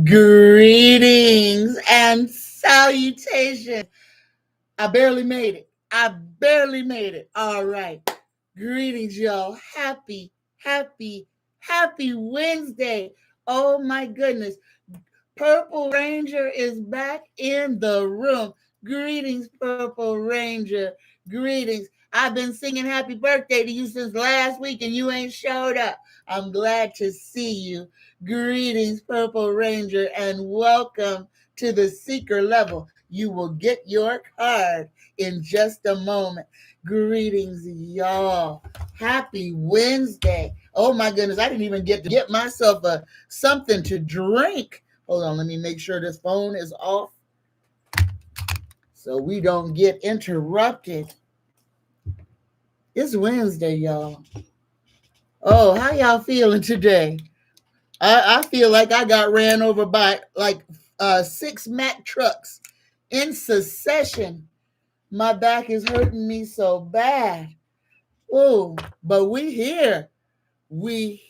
Greetings and salutations. I barely made it. All right. Greetings, y'all. Happy Wednesday. Oh my goodness. Purple Ranger is back in the room. Greetings, Purple Ranger. Greetings. I've been singing happy birthday to you since last week and you ain't showed up. I'm glad to see you. Greetings, Purple Ranger, and welcome to the seeker level. You will get your card in just a moment. Greetings, y'all. Happy Wednesday. Oh my goodness, I didn't even get to get myself something to drink. Hold on, let me make sure this phone is off so we don't get interrupted. It's Wednesday, y'all. Oh, how y'all feeling today? I feel like I got ran over by like 6 Mack trucks in succession. My back is hurting me so bad. Oh, but we here. We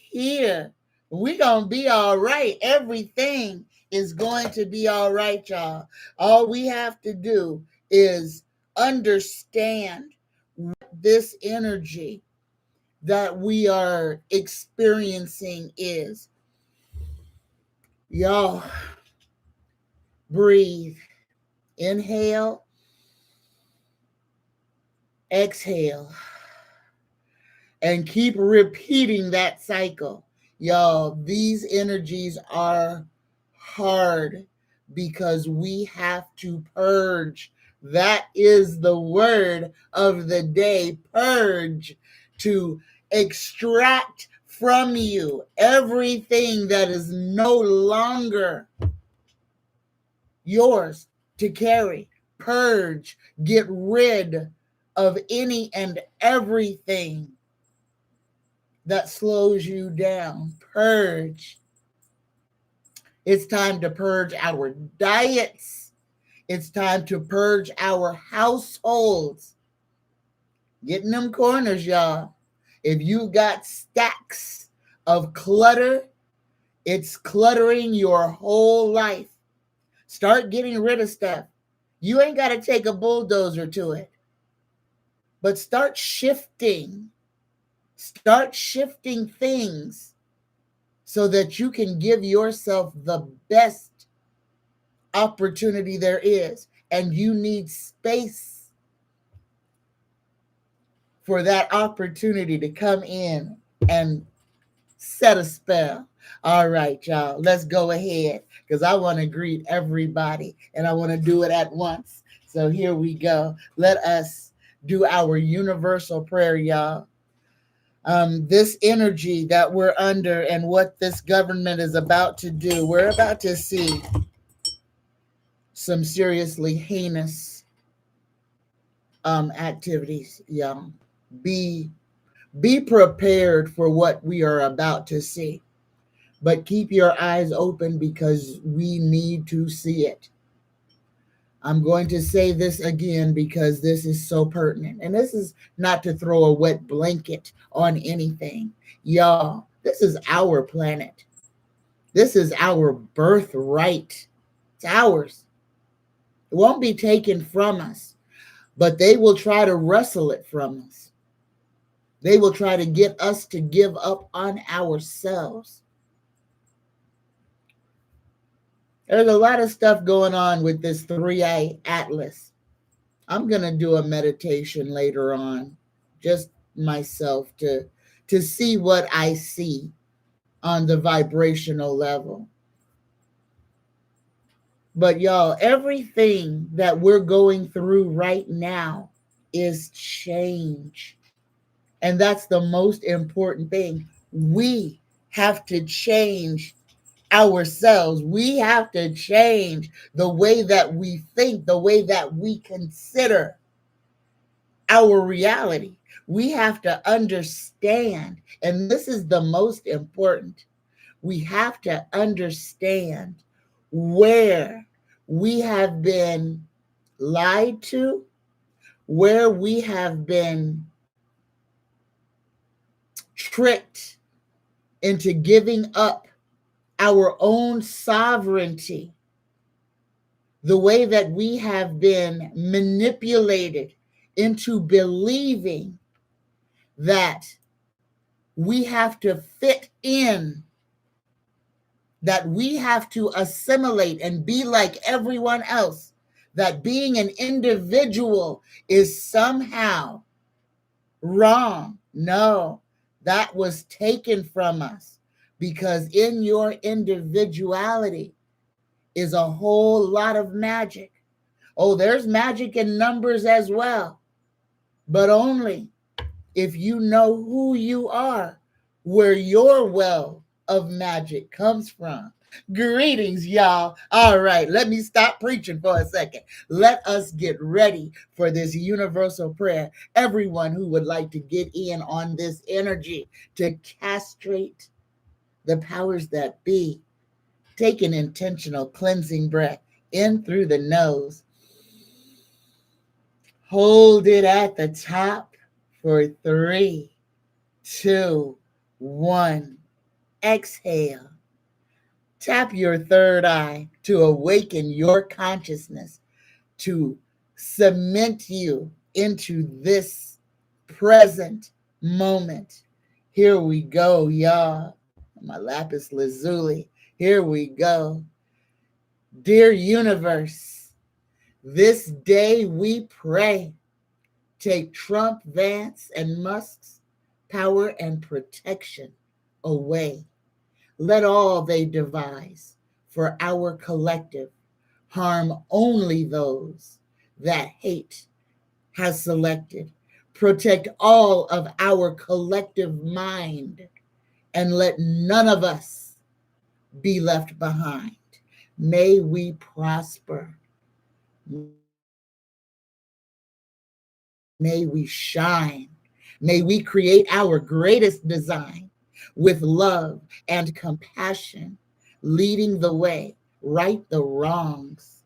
gonna be all right. Everything is going to be all right, y'all. All we have to do is understand this energy that we are experiencing is. Y'all, breathe. Inhale, exhale, and keep repeating that cycle. Y'all, these energies are hard because we have to purge. That is the word of the day, purge, to extract from you everything that is no longer yours to carry. Purge, get rid of any and everything that slows you down. Purge. It's time to purge our diets. It's time to purge our households. Get in them corners, y'all. If you got stacks of clutter, it's cluttering your whole life. Start getting rid of stuff. You ain't got to take a bulldozer to it, but start shifting. Start shifting things so that you can give yourself the best opportunity there is. And you need space for that opportunity to come in and set a spell. All right, y'all, let's go ahead because I want to greet everybody and I want to do it at once. So here we go. Let us do our universal prayer, y'all. This energy that we're under and what this government is about to do, we're about to see some seriously heinous activities, y'all. Be prepared for what we are about to see, but keep your eyes open because we need to see it. I'm going to say this again because this is so pertinent. And this is not to throw a wet blanket on anything. Y'all, this is our planet. This is our birthright. It's ours. It won't be taken from us, but they will try to wrestle it from us. They will try to get us to give up on ourselves. There's a lot of stuff going on with this 3-eye atlas. I'm going to do a meditation later on, just myself, to see what I see on the vibrational level. But y'all, everything that we're going through right now is change. And that's the most important thing. We have to change ourselves. We have to change the way that we think, the way that we consider our reality. We have to understand, and this is the most important. We have to understand where we have been lied to, where we have been tricked into giving up our own sovereignty, the way that we have been manipulated into believing that we have to fit in, that we have to assimilate and be like everyone else, that being an individual is somehow wrong. No, that was taken from us, because in your individuality is a whole lot of magic. Oh, there's magic in numbers as well, but only if you know who you are, where your well of magic comes from. Greetings, y'all. All right, let me stop preaching for a second. Let us get ready for this universal prayer. Everyone who would like to get in on this energy to castrate the powers that be, take an intentional cleansing breath in through the nose. Hold it at the top for 3, 2, 1. Exhale. Tap your third eye to awaken your consciousness, to cement you into this present moment. Here we go, y'all. My lapis lazuli. Here we go. Dear universe, this day we pray. Take Trump, Vance, and Musk's power and protection away. Let all they devise for our collective harm only those that hate has selected. Protect all of our collective mind, and let none of us be left behind. May we prosper. May we shine. May we create our greatest design with love and compassion, leading the way, right the wrongs.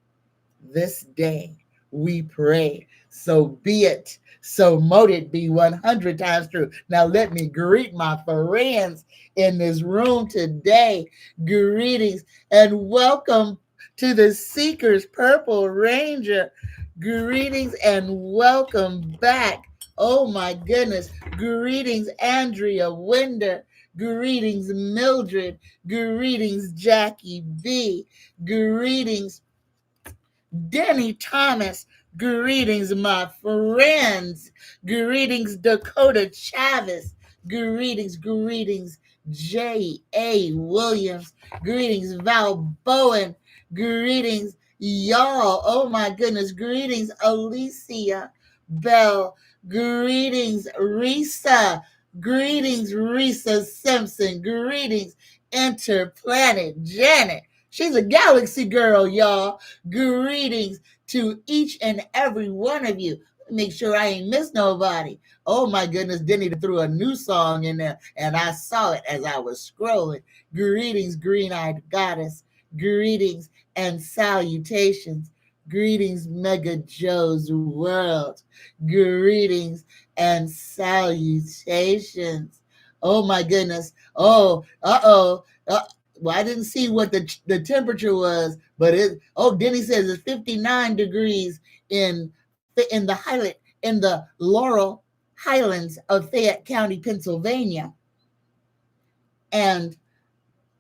This day we pray. So be it. So mote it be 100 times true. Now let me greet my friends in this room today. Greetings and welcome to the Seeker's Purple Ranger. Greetings and welcome back. Oh my goodness. Greetings, Andrea Winder. Greetings, Mildred. Greetings, Jackie B. Greetings, Denny Thomas. Greetings, my friends. Greetings, Dakota Chavez. Greetings, J.A. Williams. Greetings, Val Bowen. Greetings, y'all. Oh my goodness. Greetings, Alicia Bell. Greetings, Risa. Greetings, Risa Simpson. Greetings, Interplanet Janet. She's a galaxy girl, y'all. Greetings to each and every one of you. Make sure I ain't miss nobody. Oh my goodness, Denny threw a new song in there, and I saw it as I was scrolling. Greetings, green-eyed goddess. Greetings and salutations. Greetings, Mega Joe's World. Greetings and salutations. Oh my goodness. Oh, uh-oh. Well, I didn't see what the temperature was, but Denny says it's 59 degrees in the Laurel Highlands of Fayette County, Pennsylvania. And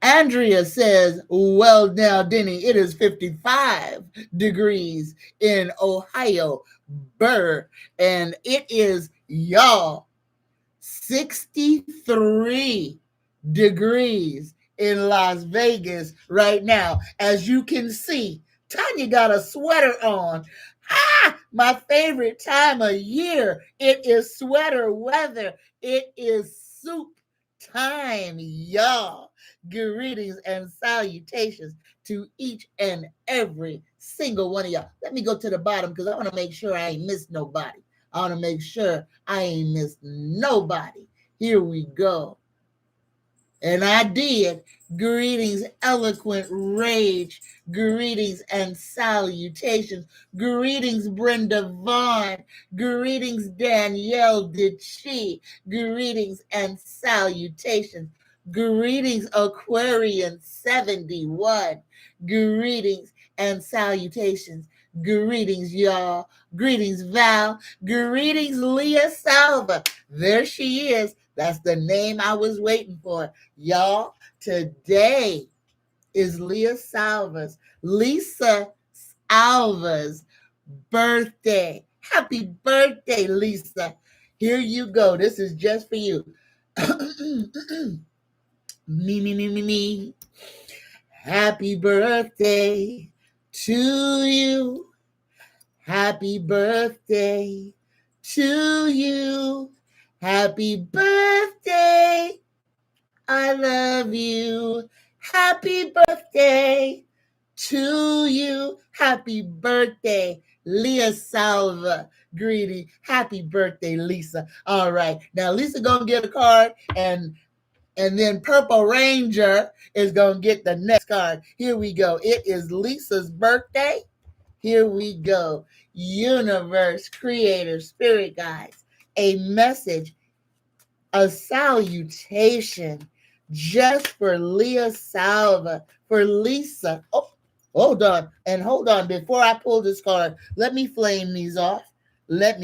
Andrea says, well, now, Denny, it is 55 degrees in Ohio, Burr, and it is, y'all, 63 degrees in Las Vegas right now. As you can see, Tanya got a sweater on. My favorite time of year. It is sweater weather. It is soup time, y'all. Greetings and salutations to each and every single one of y'all. Let me go to the bottom because I want to make sure I ain't missed nobody. I want to make sure I ain't missed nobody. Here we go. And I did. Greetings, eloquent rage. Greetings and salutations. Greetings, Brenda Vaughn. Greetings, Danielle Ditchie. Greetings and salutations. Greetings, Aquarian 71. Greetings and salutations. Greetings, y'all. Greetings, Val. Greetings, Leah Salva. There she is. That's the name I was waiting for. Y'all, today is Lisa Alva's birthday. Happy birthday, Lisa. Here you go. This is just for you. Me. Happy birthday to you. Happy birthday to you. Happy birthday. I love you. Happy birthday to you. Happy birthday, Leah Salva. Greedy. Happy birthday, Lisa. All right. Now Lisa gonna get a card, and then Purple Ranger is gonna get the next card. Here we go. It is Lisa's birthday. Here we go. Universe, creator, spirit guides. A message, a salutation just for Leah Salva, for Lisa. Oh, hold on. Before I pull this card, let me flame these off. Y'all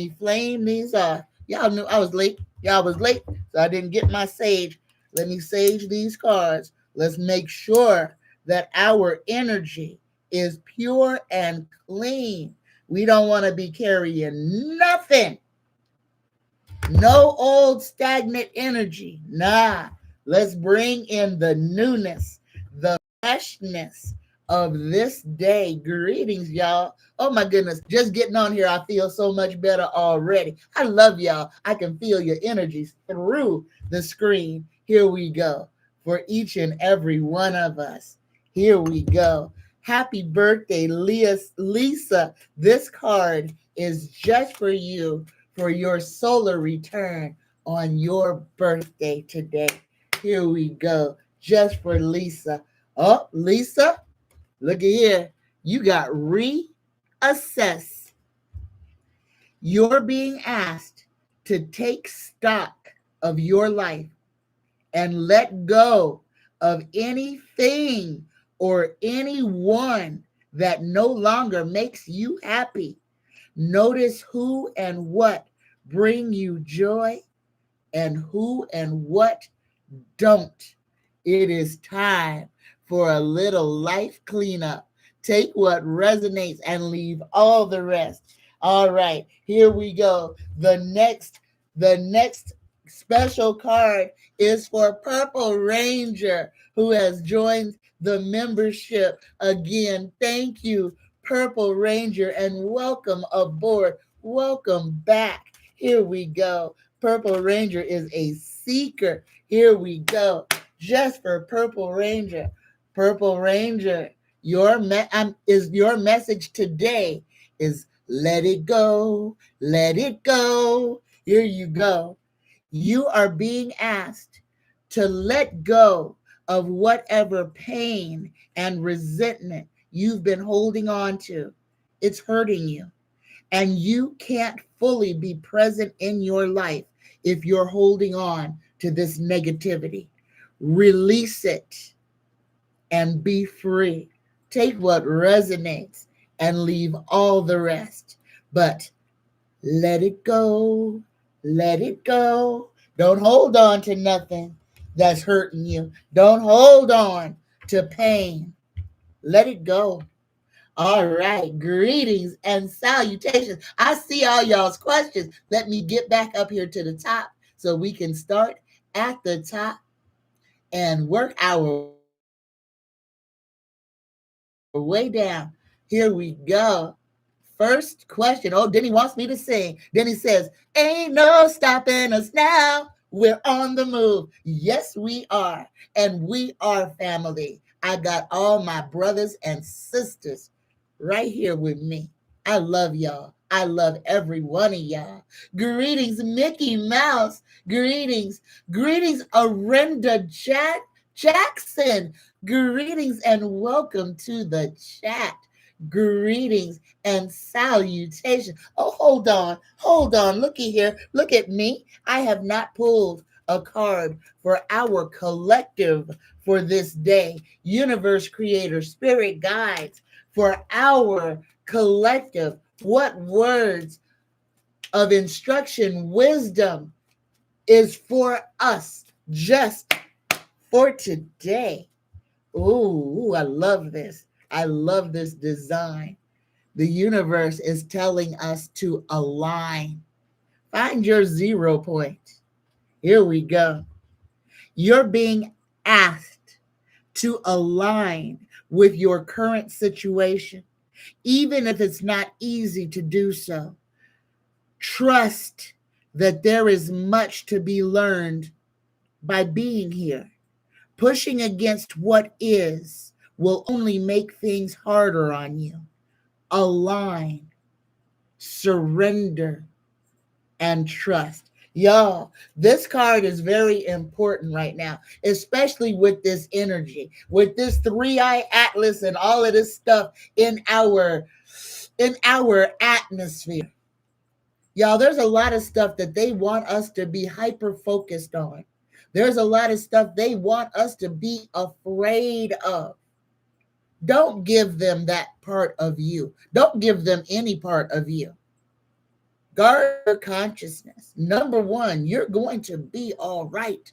knew I was late. Y'all was late, so I didn't get my sage. Let me sage these cards. Let's make sure that our energy is pure and clean. We don't want to be carrying nothing. No old stagnant energy. Nah. Let's bring in the newness, the freshness of this day. Greetings, y'all. Oh my goodness. Just getting on here, I feel so much better already. I love y'all. I can feel your energies through the screen. Here we go. For each and every one of us. Here we go. Happy birthday, Lisa. This card is just for you, for your solar return on your birthday today. Here we go. Just for Lisa. Oh, Lisa, look at here. You got reassess. You're being asked to take stock of your life and let go of anything or anyone that no longer makes you happy. Notice who and what bring you joy and who and what don't. It is time for a little life cleanup. Take what resonates and leave all the rest. All right, here we go. The next special card is for Purple Ranger, who has joined the membership again. Thank you, Purple Ranger, and welcome aboard. Welcome back. Here we go. Purple Ranger is a seeker. Here we go. Just for Purple Ranger. Purple Ranger, your message today is let it go. Let it go. Here you go. You are being asked to let go of whatever pain and resentment you've been holding on to. It's hurting you. And you can't fully be present in your life if you're holding on to this negativity. Release it and be free. Take what resonates and leave all the rest. But let it go. Let it go. Don't hold on to nothing that's hurting you. Don't hold on to pain. Let it go. All right, greetings and salutations. I see all y'all's questions. Let me get back up here to the top so we can start at the top and work our way down. Here we go. First question. Oh, Denny wants me to sing. Denny says, ain't no stopping us now. We're on the move. Yes, we are. And we are family. I got all my brothers and sisters right here with me. I love y'all. I love every one of y'all. Greetings, Mickey Mouse. Greetings. Greetings, Arenda Jackson. Greetings and welcome to the chat. Greetings and salutations. Oh, hold on. Looky here. Look at me. I have not pulled a card for our collective for this day. Universe, creator, spirit guides for our collective. What words of instruction, wisdom is for us just for today? Ooh, I love this. I love this design. The universe is telling us to align. Find your 0 point. Here we go. You're being asked to align with your current situation, even if it's not easy to do so. Trust that there is much to be learned by being here. Pushing against what is will only make things harder on you. Align, surrender, and trust. Y'all, this card is very important right now, especially with this energy, with this three-eye atlas and all of this stuff in our atmosphere. Y'all, there's a lot of stuff that they want us to be hyper focused on. There's a lot of stuff they want us to be afraid of. Don't give them that part of you. Don't give them any part of you. Guard your consciousness. Number one, you're going to be all right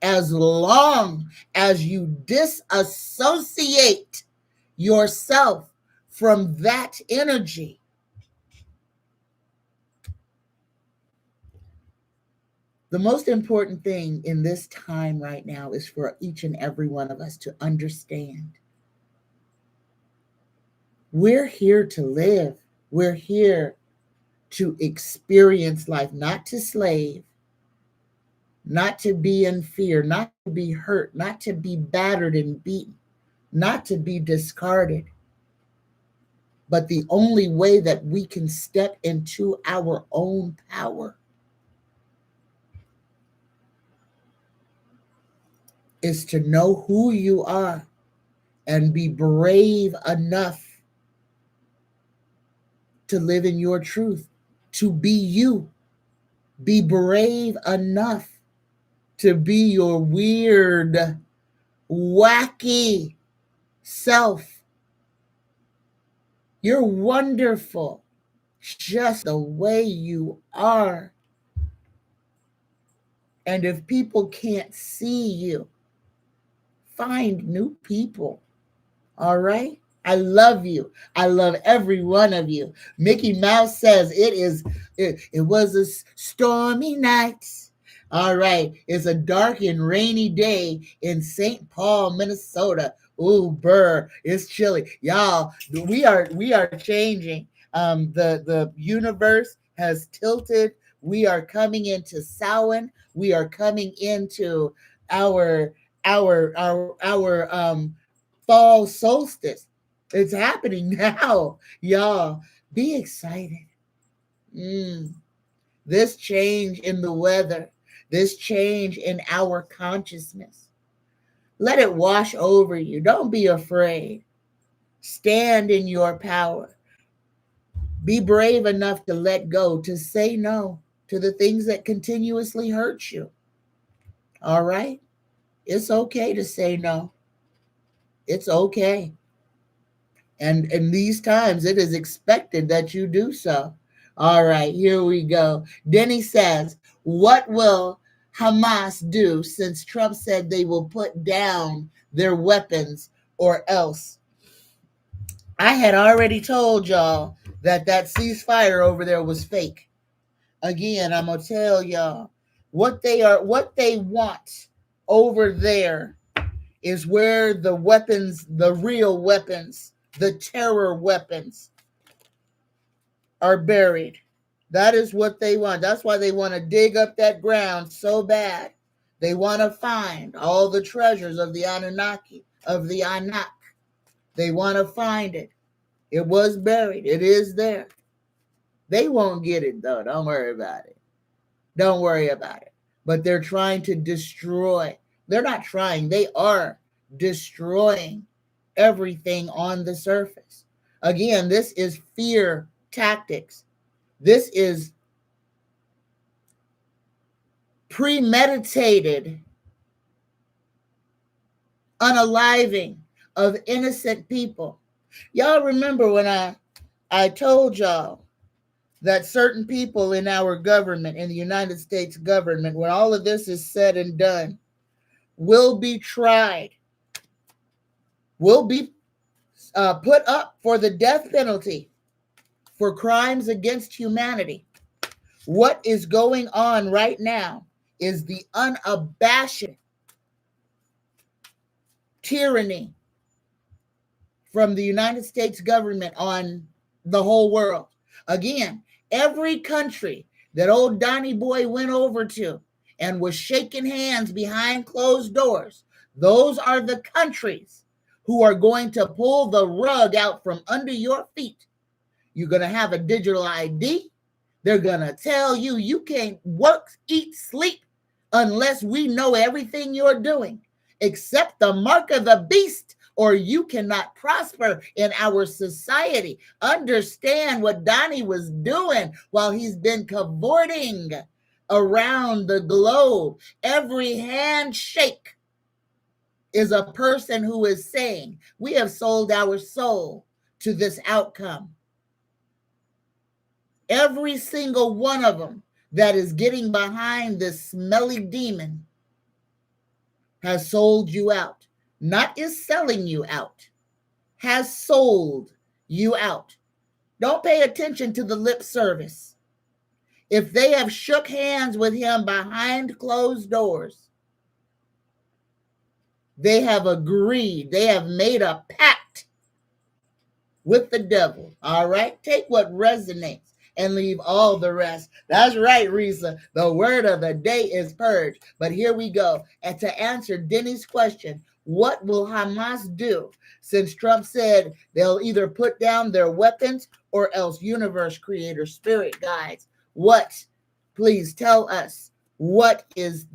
as long as you disassociate yourself from that energy. The most important thing in this time right now is for each and every one of us to understand we're here to live. We're here to experience life, not to slave, not to be in fear, not to be hurt, not to be battered and beaten, not to be discarded. But the only way that we can step into our own power is to know who you are and be brave enough to live in your truth, to be you. Be brave enough to be your weird, wacky self. You're wonderful just the way you are. And if people can't see you, find new people. All right? I love you. I love every one of you. Mickey Mouse says it was a stormy night. All right. It's a dark and rainy day in St. Paul, Minnesota. Ooh, burr. It's chilly. Y'all, we are changing. The universe has tilted. We are coming into Samhain. We are coming into our fall solstice. It's happening now, y'all. Be excited. Mm. This change in the weather, this change in our consciousness, let it wash over you. Don't be afraid. Stand in your power. Be brave enough to let go, to say no to the things that continuously hurt you. All right? It's okay to say no. It's okay. And in these times, it is expected that you do so. All right, here we go. Denny says, what will Hamas do since Trump said they will put down their weapons or else? I had already told y'all that ceasefire over there was fake. Again, I'm going to tell y'all what they want over there is where the weapons, the real weapons, the terror weapons are buried. That is what they want. That's why they want to dig up that ground so bad. They want to find all the treasures of the Anunnaki, of the Anak. They want to find it. It was buried. It is there. They won't get it, though. Don't worry about it. Don't worry about it. But they're trying to destroy. They're not trying. They are destroying everything on the surface. Again, this is fear tactics. This is premeditated unaliving of innocent people. Y'all remember when I told y'all that certain people in our government, in the United States government, when all of this is said and done, will be tried, will be put up for the death penalty for crimes against humanity. What is going on right now is the unabashed tyranny from the United States government on the whole world. Again, every country that old Donnie Boy went over to and was shaking hands behind closed doors, those are the countries who are going to pull the rug out from under your feet. You're going to have a digital ID. They're going to tell you you can't work, eat, sleep unless we know everything you're doing. Accept the mark of the beast, or you cannot prosper in our society. Understand what Donnie was doing while he's been cavorting around the globe. Every handshake is a person who is saying, we have sold our soul to this outcome. Every single one of them that is getting behind this smelly demon has sold you out. Not is selling you out, has sold you out. Don't pay attention to the lip service. If they have shook hands with him behind closed doors, they have agreed, they have made a pact with the devil. All right? Take what resonates and leave all the rest. That's right, Risa. The word of the day is purge. But here we go. And to answer Denny's question, what will Hamas do? Since Trump said they'll either put down their weapons or else universe creator spirit guides. What? Please tell us. What is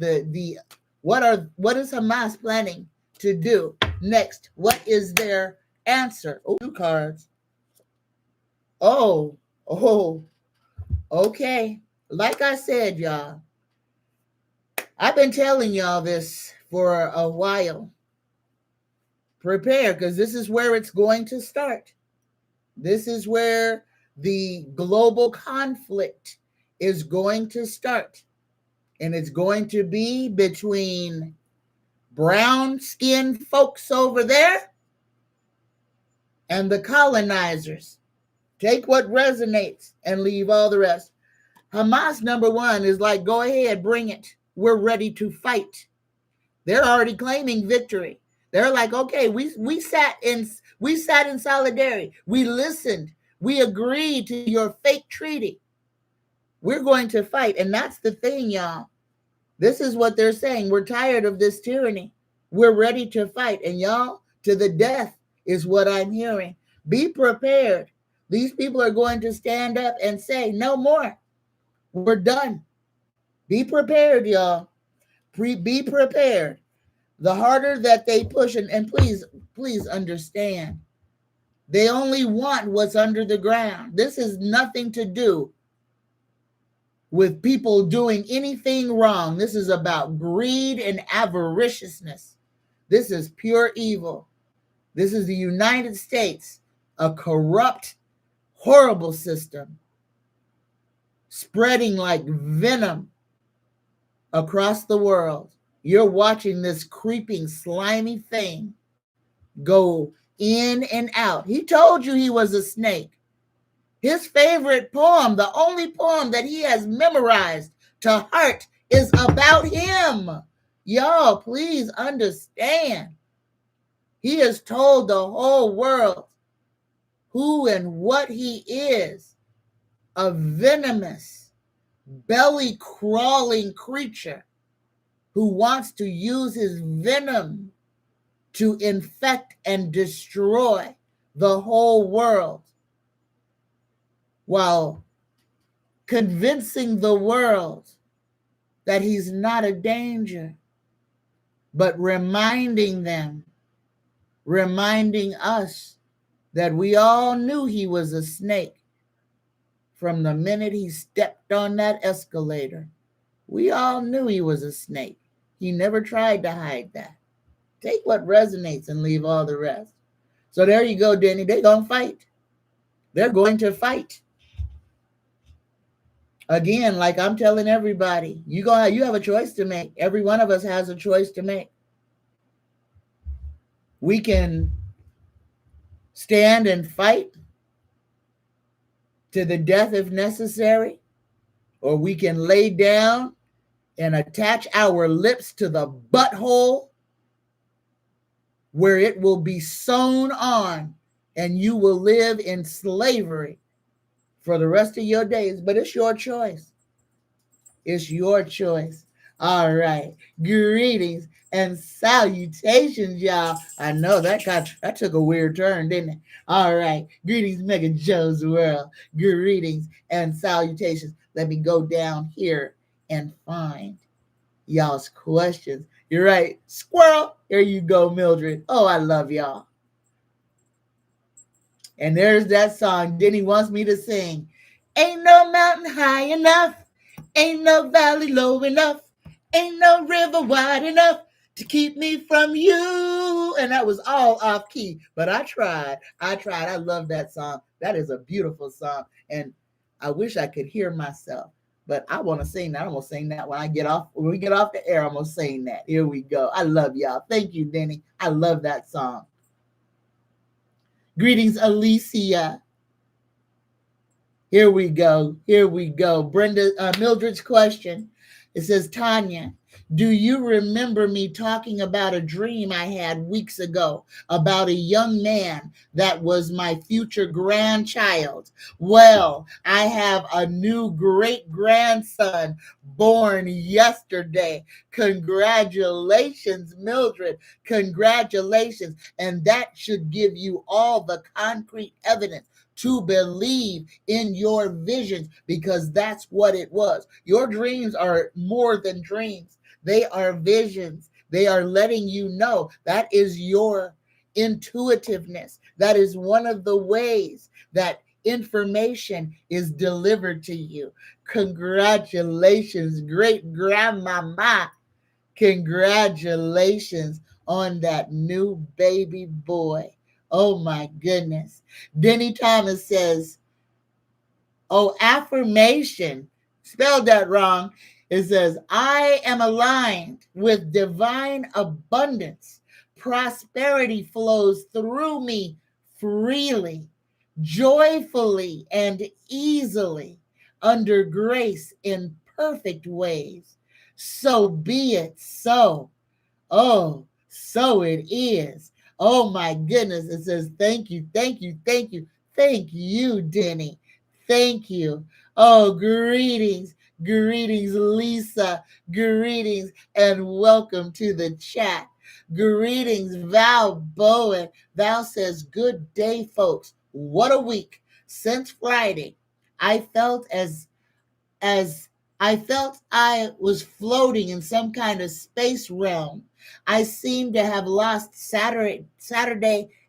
what is Hamas planning to do next? What is their answer? Oh, 2 cards. Oh, okay. Like I said, y'all, I've been telling y'all this for a while. Prepare, because this is where it's going to start. This is where the global conflict is going to start. And it's going to be between brown-skinned folks over there and the colonizers. Take what resonates and leave all the rest. Hamas, number one, is like, go ahead, bring it. We're ready to fight. They're already claiming victory. They're like, okay, we sat in solidarity. We listened. We agreed to your fake treaty. We're going to fight. And that's the thing, y'all. This is what they're saying. We're tired of this tyranny. We're ready to fight. And y'all, to the death is what I'm hearing. Be prepared. These people are going to stand up and say, no more. We're done. Be prepared, y'all. Be prepared. The harder that they push, and please understand, they only want what's under the ground. This has nothing to do with people doing anything wrong. This is about greed and avariciousness. This is pure evil. This is the United States, a corrupt, horrible system, spreading like venom across the world. You're watching this creeping, slimy thing go in and out. He told you he was a snake. His favorite poem, the only poem that he has memorized to heart, is about him. Y'all, please understand. He has told the whole world who and what he is. A venomous, belly-crawling creature who wants to use his venom to infect and destroy the whole world, while convincing the world that he's not a danger, but reminding us that we all knew he was a snake from the minute he stepped on that escalator. We all knew he was a snake. He never tried to hide that. Take what resonates and leave all the rest. So there you go, Denny. They're going to fight. They're going to fight. Again, like I'm telling everybody, you have a choice to make. Every one of us has a choice to make. We can stand and fight to the death if necessary, or we can lay down and attach our lips to the butthole where it will be sewn on and you will live in slavery for the rest of your days. But it's your choice. It's your choice. All right. Greetings and salutations, y'all. I know that took a weird turn, didn't it? All right. Greetings, Mega Joe's World. Greetings and salutations. Let me go down here and find y'all's questions. You're right. Squirrel. Here you go, Mildred. Oh, I love y'all. And there's that song Denny wants me to sing. Ain't no mountain high enough. Ain't no valley low enough. Ain't no river wide enough to keep me from you. And that was all off key. But I tried. I love that song. That is a beautiful song. And I wish I could hear myself. But I want to sing that. I'm going to sing that when we get off the air. I'm going to sing that. Here we go. I love y'all. Thank you, Denny. I love that song. Greetings, Alicia. Here we go. Mildred's question. It says, Tanya, do you remember me talking about a dream I had weeks ago about a young man that was my future grandchild? Well, I have a new great-grandson born yesterday. Congratulations, Mildred. Congratulations. And that should give you all the concrete evidence to believe in your visions, because that's what it was. Your dreams are more than dreams. They are visions. They are letting you know. That is your intuitiveness. That is one of the ways that information is delivered to you. Congratulations, great grandmama. Congratulations on that new baby boy. Oh my goodness. Denny Thomas says, oh, affirmation. Spelled that wrong. It says, I am aligned with divine abundance. Prosperity flows through me freely, joyfully, and easily, under grace in perfect ways. So be it so. Oh, so it is. Oh my goodness. It says, thank you, thank you, thank you. Thank you, Denny. Thank you. Oh, greetings, Lisa. Greetings, and welcome to the chat. Greetings, Val Bowen. Val says, good day, folks. What a week. Since Friday, I felt I was floating in some kind of space realm. I seem to have lost Saturday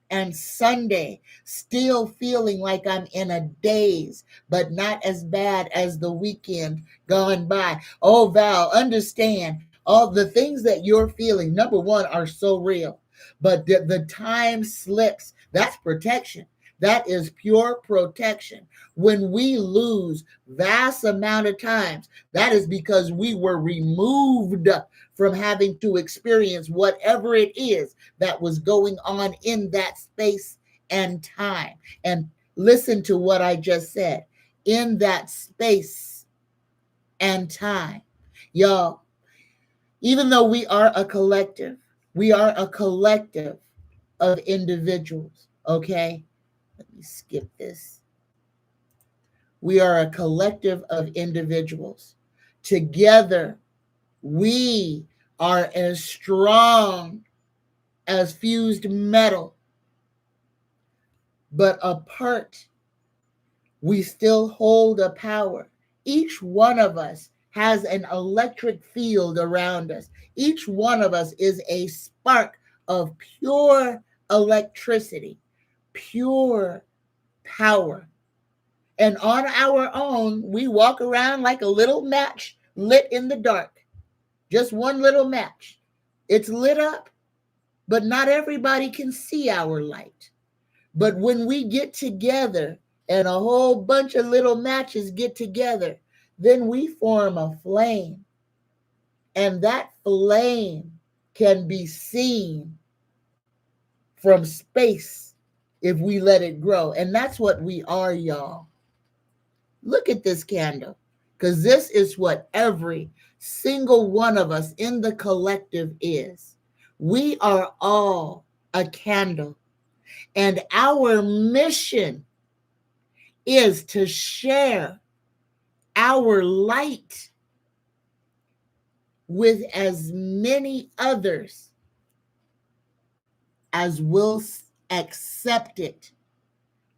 and Sunday, still feeling like I'm in a daze, but not as bad as the weekend gone by. Oh, Val, understand all the things that you're feeling, number one, are so real, but the time slips. That's protection. That is pure protection. When we lose vast amount of times, that is because we were removed from having to experience whatever it is that was going on in that space and time. And listen to what I just said. In that space and time. Y'all, even though we are a collective of individuals, okay? Let me skip this. We are a collective of individuals. Together, we are as strong as fused metal. But apart, we still hold a power. Each one of us has an electric field around us. Each one of us is a spark of pure electricity, pure power. And on our own, we walk around like a little match lit in the dark, just one little match. It's lit up, but not everybody can see our light. But when we get together and a whole bunch of little matches get together, then we form a flame. And that flame can be seen from space if we let it grow. And that's what we are, y'all. Look at this candle, because this is what every single one of us in the collective is. We are all a candle, and our mission is to share our light with as many others as will accept it.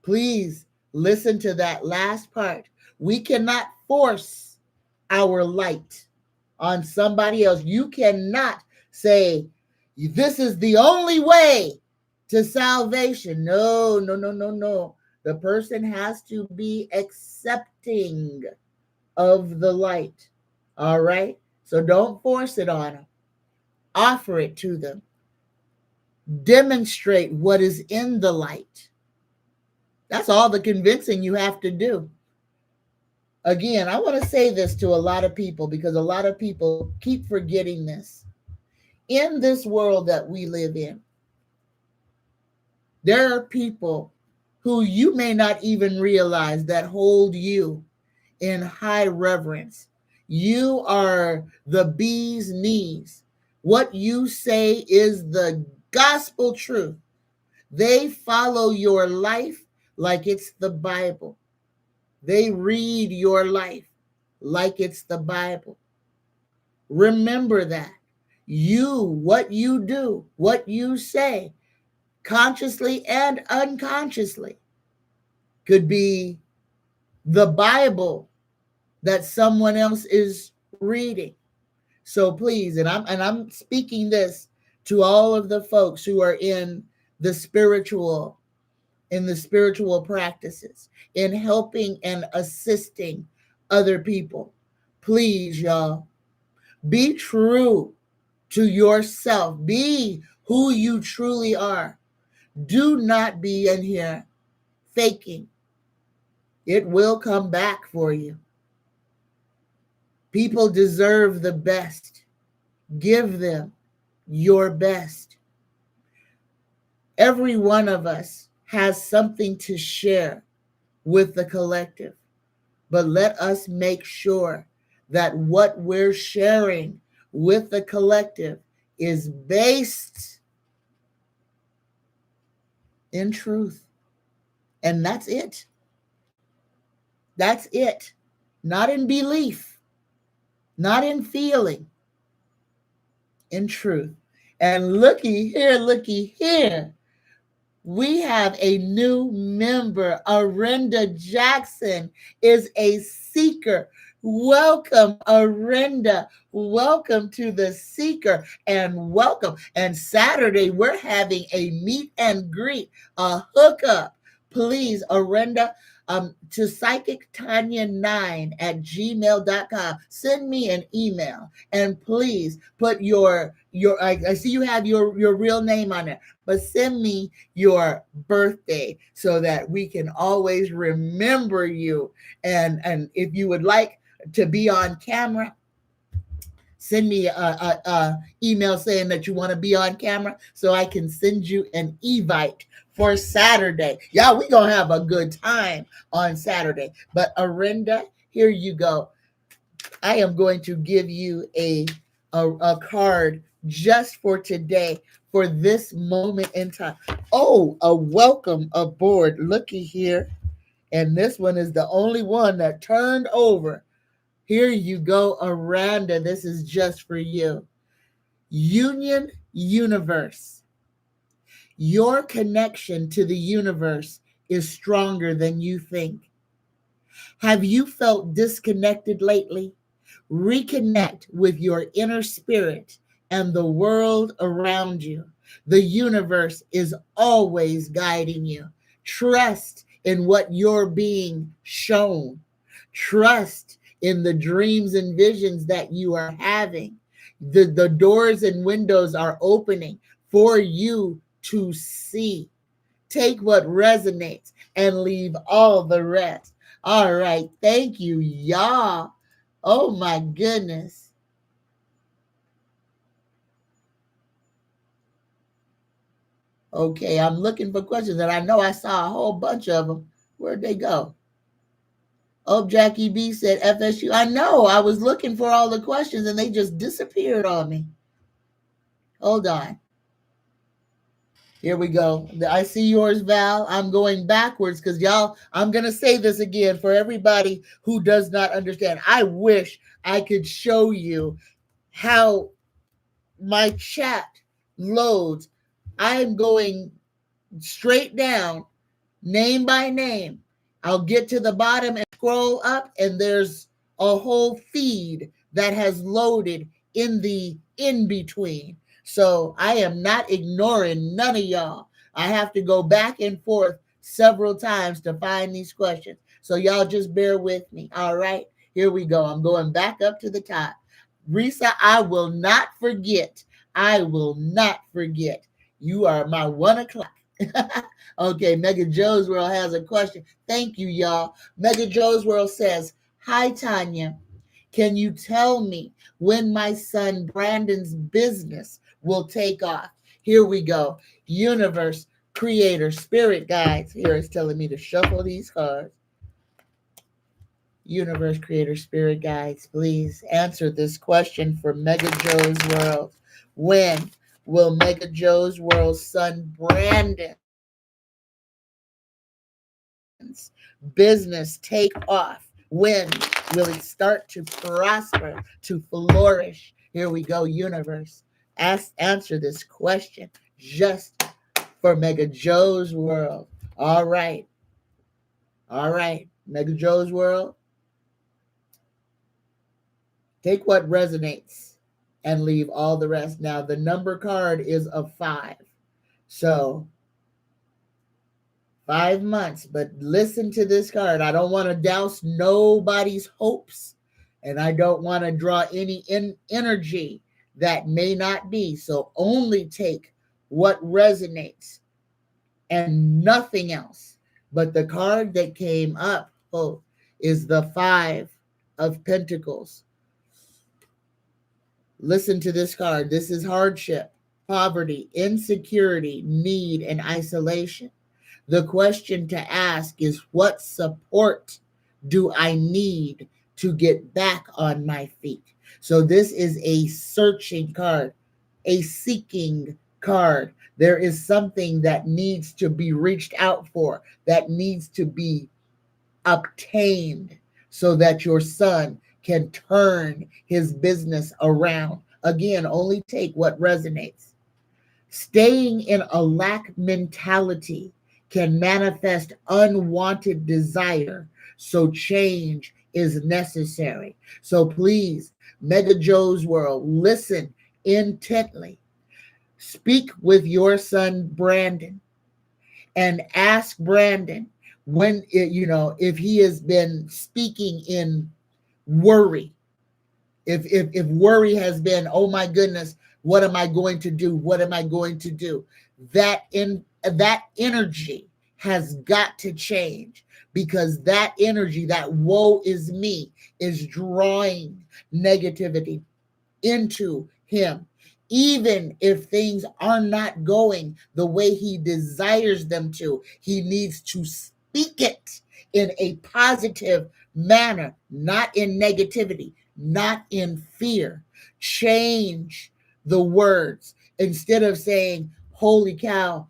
Please listen to that last part. We cannot force our light on somebody else. You cannot say, this is the only way to salvation. No, no, no, no, no. The person has to be accepting of the light. All right? So don't force it on them. Offer it to them. Demonstrate what is in the light. That's all the convincing you have to do. Again, I want to say this to a lot of people because a lot of people keep forgetting this. In this world that we live in, there are people who you may not even realize that hold you in high reverence. You are the bee's knees. What you say is the gospel truth. They follow your life like it's the Bible. They read your life like it's the Bible. Remember that. What you do, what you say, consciously and unconsciously, could be the Bible that someone else is reading. So please, and I'm speaking this to all of the folks who are in the spiritual practices, in helping and assisting other people. Please, y'all, be true to yourself. Be who you truly are. Do not be in here faking. It will come back for you. People deserve the best. Give them your best. Every one of us has something to share with the collective, but let us make sure that what we're sharing with the collective is based in truth. And that's it. That's it. Not in belief, not in feeling, in truth. And looky here. We have a new member. Arenda Jackson is a seeker. Welcome, Arenda. Welcome to the Seeker, and welcome. And Saturday, we're having a meet and greet, a hookup. Please, Arenda, to psychictanya9@gmail.com. Send me an email, and please put your I see you have your real name on there, but send me your birthday so that we can always remember you. And if you would like to be on camera, send me a email saying that you want to be on camera so I can send you an evite for Saturday. Y'all, we're going to have a good time on Saturday. But Arenda, here you go. I am going to give you a card just for today, for this moment in time. Oh, a welcome aboard. Looky here. And this one is the only one that turned over. Here you go, Aranda. This is just for you. Union Universe. Your connection to the universe is stronger than you think. Have you felt disconnected lately? Reconnect with your inner spirit and the world around you. The universe is always guiding you. Trust in what you're being shown. Trust in the dreams and visions that you are having. The doors and windows are opening for you to see. Take what resonates and leave all the rest. All right. Thank you, y'all. Oh my goodness. Okay, I'm looking for questions, and I know I saw a whole bunch of them. Where'd they go? Oh, Jackie B said FSU. I know. I was looking for all the questions, and they just disappeared on me. Hold on. Here we go. I see yours, Val. I'm going backwards because y'all, I'm going to say this again for everybody who does not understand. I wish I could show you how my chat loads. I'm going straight down, name by name. I'll get to the bottom and scroll up, and there's a whole feed that has loaded in the in between. So I am not ignoring none of y'all. I have to go back and forth several times to find these questions. So y'all just bear with me. All right, here we go. I'm going back up to the top. Risa, I will not forget. I will not forget. You are my 1 o'clock. Okay, Mega Joe's World has a question. Thank you, y'all. Mega Joe's World says, "Hi, Tanya. Can you tell me when my son Brandon's business will take off?" Here we go. Universe, Creator, Spirit Guides. Here it's telling me to shuffle these cards. Universe, Creator, Spirit Guides, please answer this question for Mega Joe's World. When will Mega Joe's World's son Brandon's business take off? When will it start to prosper, to flourish? Here we go, universe. Answer this question just for Mega Joe's World. All right. All right. Mega Joe's World. Take what resonates and leave all the rest. Now, the number card is a 5. So 5 months, but listen to this card. I don't want to douse nobody's hopes, and I don't want to draw any energy that may not be. So only take what resonates and nothing else. But the card that came up is the 5 of Pentacles. Listen to this card. This is hardship, poverty, insecurity, need, and isolation. The question to ask is, what support do I need to get back on my feet? So this is a searching card, a seeking card. There is something that needs to be reached out for, that needs to be obtained so that your son can turn his business around. Again, only take what resonates. Staying in a lack mentality can manifest unwanted desire, so change is necessary. So please, Mega Joe's World, listen intently. Speak with your son Brandon and ask Brandon when if he has been speaking in worry. If worry has been, oh my goodness, what am I going to do? What am I going to do? That energy has got to change, because that energy, that woe is me, is drawing negativity into him. Even if things are not going the way he desires them to, he needs to speak it in a positive manner, not in negativity, not in fear. Change the words. Instead of saying, holy cow,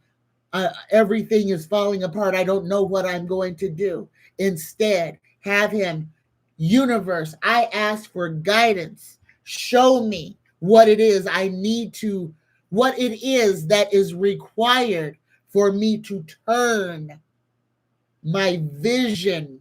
everything is falling apart, I don't know what I'm going to do. Instead, have him, universe, I ask for guidance. Show me what it is I need to, what it is that is required for me to turn my vision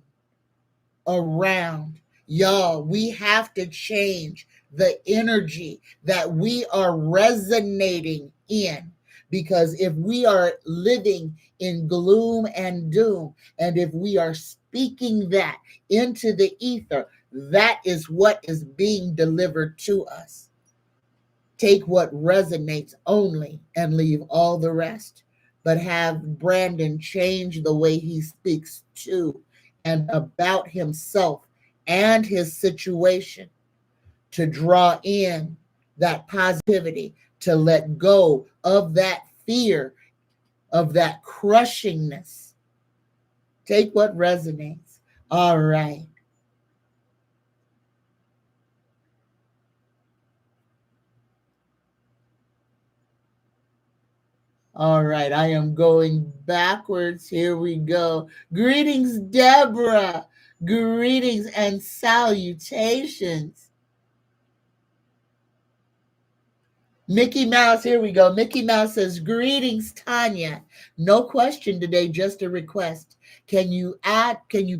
around. Y'all, we have to change the energy that we are resonating in, because if we are living in gloom and doom, and if we are speaking that into the ether, That is what is being delivered to us. Take what resonates only and leave all the rest. But have Brandon change the way he speaks to and about himself and his situation to draw in that positivity, to let go of that fear, of that crushingness. Take what resonates. All right. All right, I am going backwards. Here we go. Greetings, Deborah. Greetings and salutations. Mickey Mouse, here we go. Mickey Mouse says, greetings, Tanya. No question today, just a request. Can you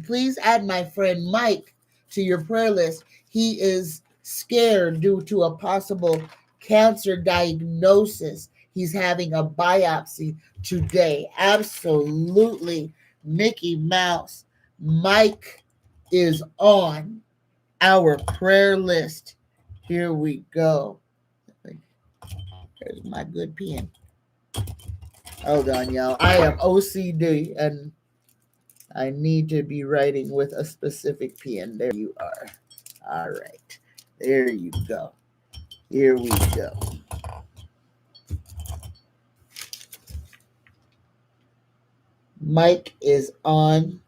please add my friend Mike to your prayer list? He is scared due to a possible cancer diagnosis. He's having a biopsy today. Absolutely, Mickey Mouse. Mike is on our prayer list. Here we go. There's my good pen. Hold on, y'all. I am OCD and I need to be writing with a specific pen. There you are. All right. There you go. Here we go. Mike is on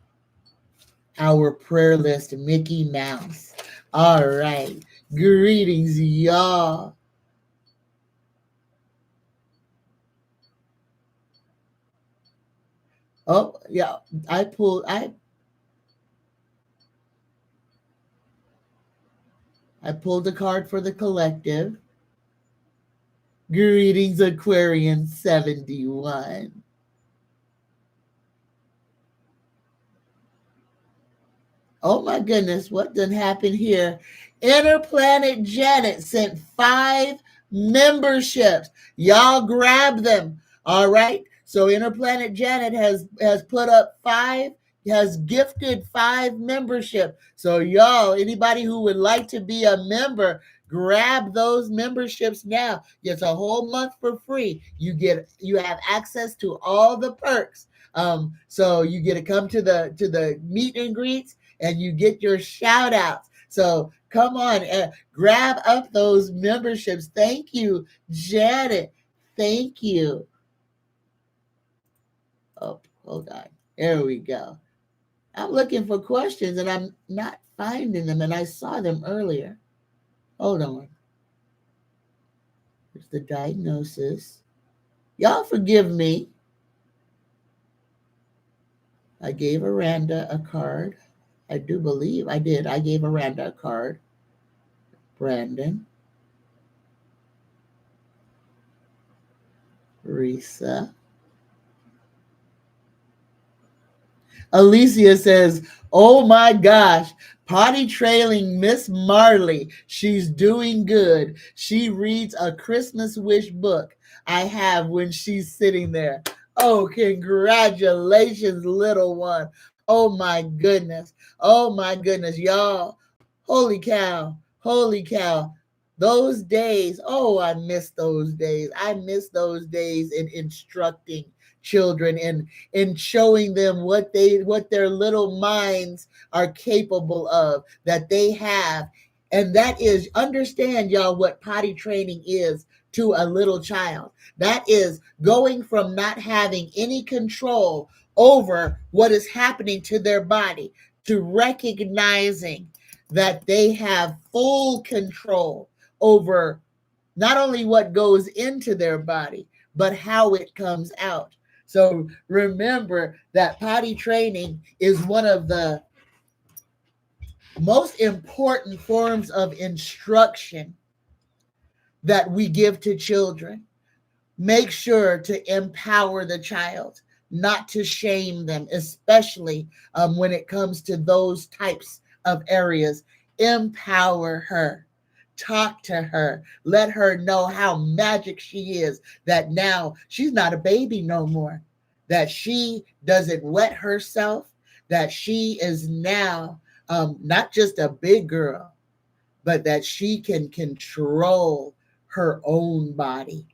our prayer list, Mickey Mouse. All right. Greetings, y'all. Oh, yeah. I pulled a card for the collective. Greetings, Aquarian 71. Oh my goodness, what done happened here? Interplanet Janet sent 5 memberships. Y'all grab them. All right. So Interplanet Janet has put up 5, has gifted 5 membership. So y'all, anybody who would like to be a member, grab those memberships now. It's a whole month for free. You have access to all the perks. So you get to come to the meet and greets and you get your shout outs. So come on and grab up those memberships. Thank you, Janet. Thank you. Oh, hold on. There we go. I'm looking for questions and I'm not finding them, and I saw them earlier. Hold on. Here's the diagnosis. Y'all forgive me. I gave Aranda a card. I do believe I did. I gave Aranda a card. Brandon. Risa. Alicia says, oh my gosh, potty trailing Miss Marley. She's doing good. She reads a Christmas wish book I have when she's sitting there. Oh, congratulations, little one. Oh my goodness. Oh my goodness, y'all. Holy cow. Holy cow. Those days, oh, I miss those days. I miss those days in instructing children and in showing them what their little minds are capable of, that they have. And that is, understand, y'all, what potty training is to a little child. That is going from not having any control over what is happening to their body to recognizing that they have full control over not only what goes into their body, but how it comes out. So remember that potty training is one of the most important forms of instruction that we give to children. Make sure to empower the child, not to shame them, especially when it comes to those types of areas. Empower her. Talk to her. Let her know how magic she is, that now she's not a baby no more, that she doesn't wet herself, that she is now not just a big girl, but that she can control her own body.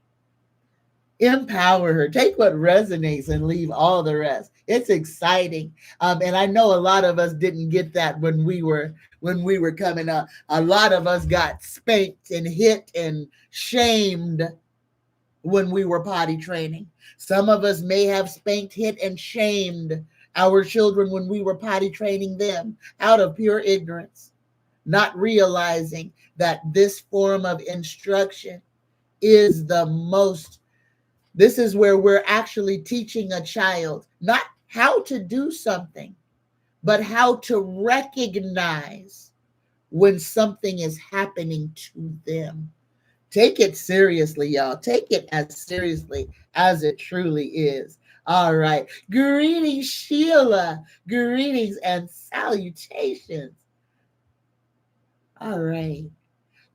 Empower her. Take what resonates and leave all the rest. It's exciting, and I know a lot of us didn't get that when we were coming up. A lot of us got spanked and hit and shamed when we were potty training. Some of us may have spanked, hit, and shamed our children when we were potty training them out of pure ignorance, not realizing that this form of instruction is the most. This is where we're actually teaching a child not how to do something, but how to recognize when something is happening to them. Take it seriously, y'all. Take it as seriously as it truly is. All right. Greetings, Sheila. Greetings and salutations. All right.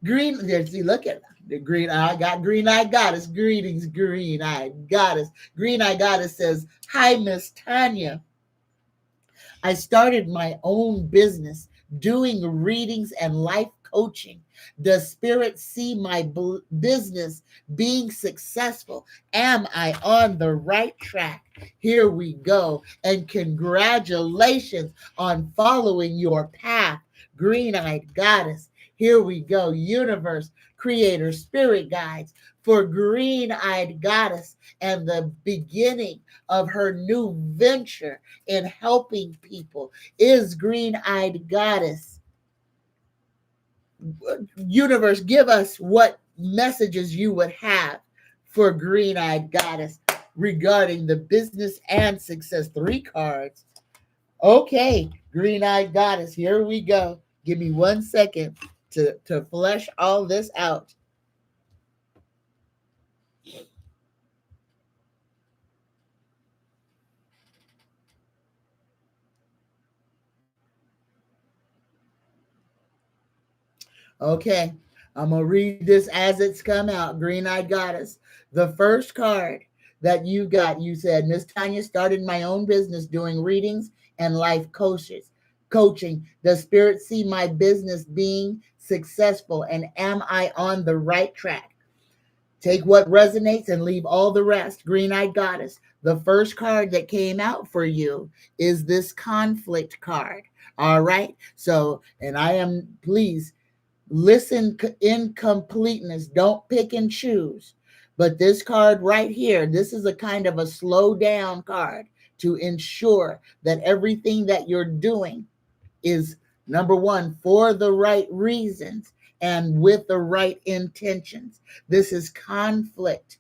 Green, there, see, look at the green eye. I got green eye goddess. Greetings, green eye goddess. Green eye goddess says, "Hi, Miss Tanya. I started my own business doing readings and life coaching. Does spirit see my business being successful? Am I on the right track?" Here we go. And congratulations on following your path, green-eyed goddess. Here we go. Universe, creator, spirit guides for green-eyed goddess and the beginning of her new venture in helping people is green-eyed goddess. Universe, give us what messages you would have for green-eyed goddess regarding the business and success. 3 cards. Okay, green-eyed goddess, here we go. Give me 1 second to flesh all this out. Okay, I'm going to read this as it's come out. Green-eyed goddess. The first card that you got, you said, "Miss Tanya, started my own business doing readings and life coaching. Does spirit see my business being successful, and am I on the right track?" Take what resonates and leave all the rest. Green-eyed goddess. The first card that came out for you is this conflict card. All right. So, and I am, please, listen in completeness. Don't pick and choose. But this card right here, this is a kind of a slow down card to ensure that everything that you're doing is, number one, for the right reasons and with the right intentions. This is conflict,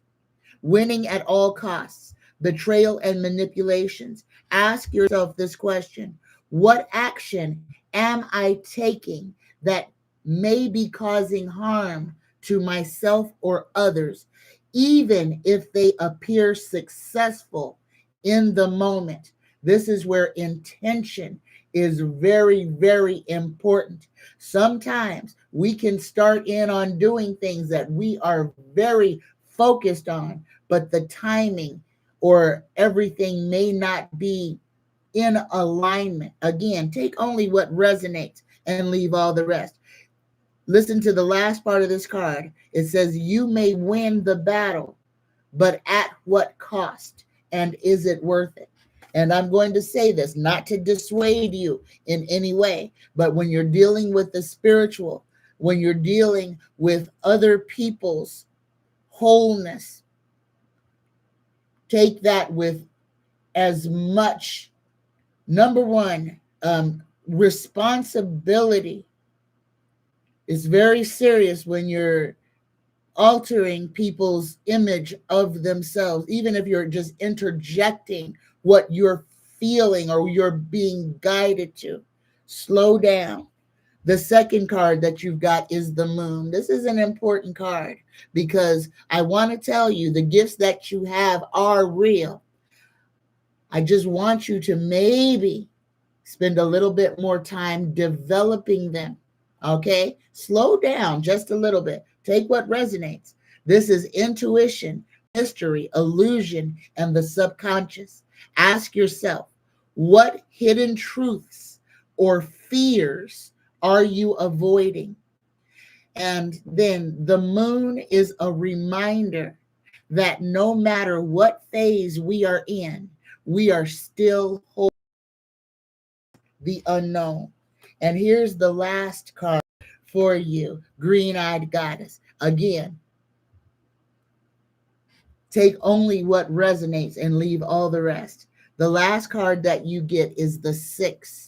winning at all costs, betrayal and manipulations. Ask yourself this question: what action am I taking that may be causing harm to myself or others, even if they appear successful in the moment? This is where intention is very, very important. Sometimes we can start in on doing things that we are very focused on, but the timing or everything may not be in alignment. Again, take only what resonates and leave all the rest. Listen to the last part of this card. It says, "You may win the battle, but at what cost? And is it worth it?" And I'm going to say this not to dissuade you in any way, but when you're dealing with the spiritual, when you're dealing with other people's wholeness, take that with as much, number one, responsibility. It's very serious when you're altering people's image of themselves, even if you're just interjecting what you're feeling or you're being guided to. Slow down. The second card that you've got is the moon. This is an important card because I want to tell you the gifts that you have are real. I just want you to maybe spend a little bit more time developing them. Okay? Slow down just a little bit. Take what resonates. This is intuition, mystery, illusion, and the subconscious. Ask yourself, what hidden truths or fears are you avoiding? And then the moon is a reminder that no matter what phase we are in, we are still holding the unknown. And here's the last card for you, green-eyed goddess. Again, take only what resonates and leave all the rest. The last card that you get is the Six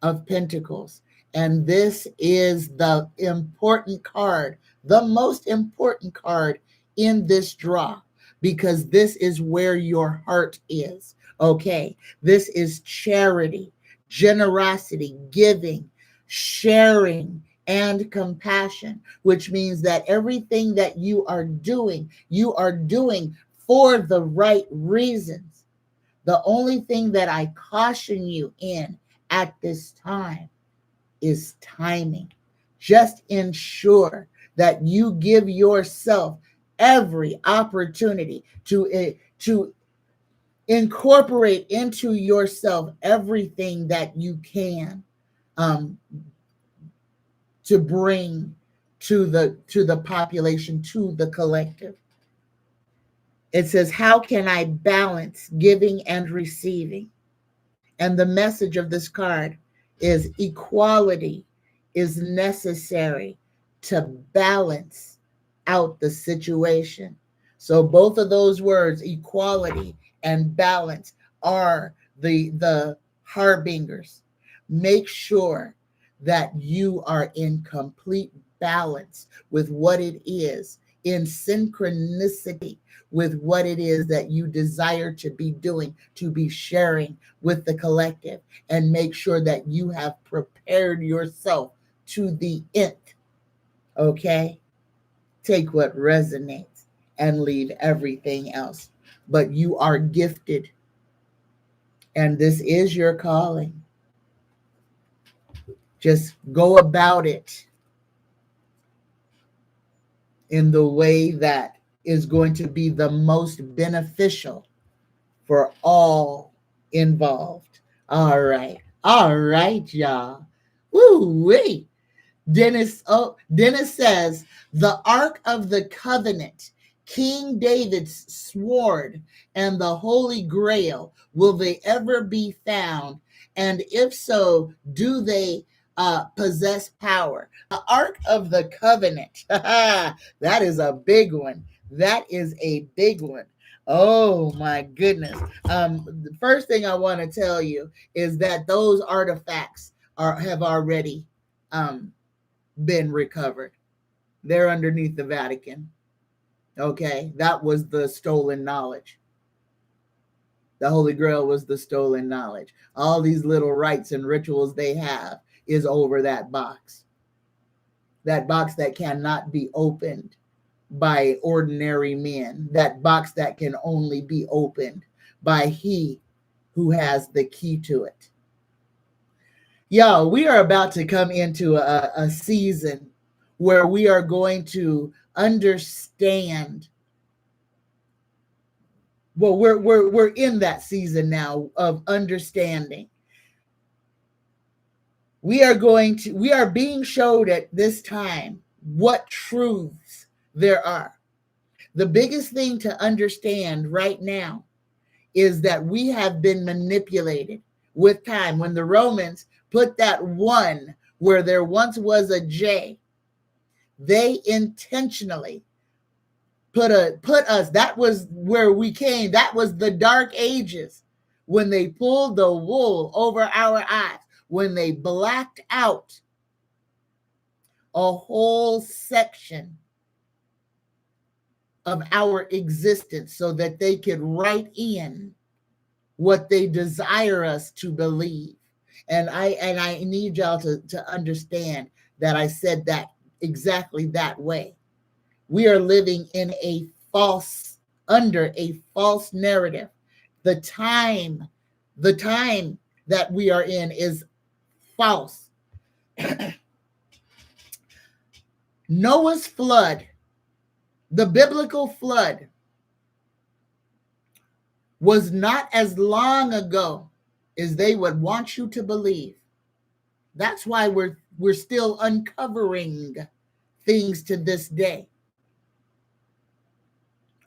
of Pentacles. And this is the important card, the most important card in this draw, because this is where your heart is. Okay. This is charity, generosity, giving, sharing, and compassion, which means that everything that you are doing for the right reasons. The only thing that I caution you in at this time is timing. Just ensure that you give yourself every opportunity to incorporate into yourself everything that you can to bring to the population, to the collective. It says, how can I balance giving and receiving? And the message of this card is equality is necessary to balance out the situation. So both of those words, equality and balance, are the harbingers. Make sure that you are in complete balance with what it is, in synchronicity with what it is that you desire to be doing, to be sharing with the collective, and make sure that you have prepared yourself to the nth. Okay? Take what resonates and leave everything else. But you are gifted, and this is your calling. Just go about it in the way that is going to be the most beneficial for all involved. All right, y'all. Woo wait. Dennis says, the Ark of the Covenant, King David's sword, and the Holy Grail, will they ever be found? And if so, do they possess power? The Ark of the Covenant. That is a big one. That is a big one. Oh my goodness. The first thing I want to tell you is that those artifacts have already been recovered. They're underneath the Vatican. Okay, that was the stolen knowledge. The Holy Grail was the stolen knowledge. All these little rites and rituals they have is over that box. That box that cannot be opened by ordinary men. That box that can only be opened by he who has the key to it. Yo, we are about to come into a season where we are going to understand. Well, we're in that season now of understanding. We are being showed at this time what truths there are. The biggest thing to understand right now is that we have been manipulated with time. When the Romans put that one where there once was a J, they intentionally put us, that was where we came. That was the dark ages, when they pulled the wool over our eyes, when they blacked out a whole section of our existence so that they could write in what they desire us to believe. And I need y'all to understand that I said that exactly that way. We are living in under a false narrative. The time that we are in is false. Noah's flood, the biblical flood, was not as long ago as they would want you to believe. That's why we're still uncovering things to this day.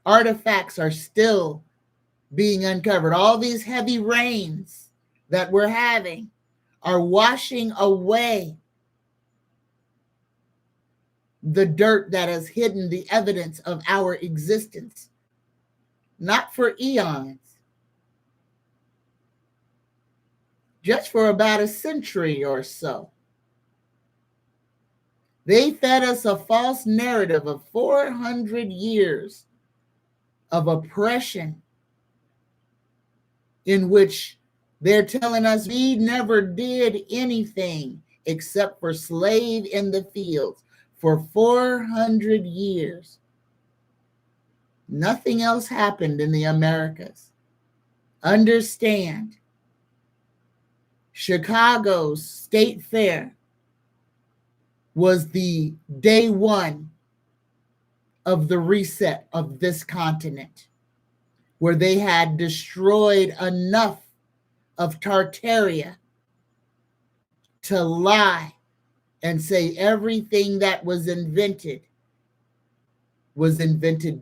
Artifacts are still being uncovered. All these heavy rains that we're having are washing away the dirt that has hidden the evidence of our existence, not for eons, just for about a century or so. They fed us a false narrative of 400 years of oppression in which they're telling us we never did anything except for slave in the fields for 400 years. Nothing else happened in the Americas. Understand, Chicago's State Fair was the day one of the reset of this continent, where they had destroyed enough of Tartaria to lie and say everything that was invented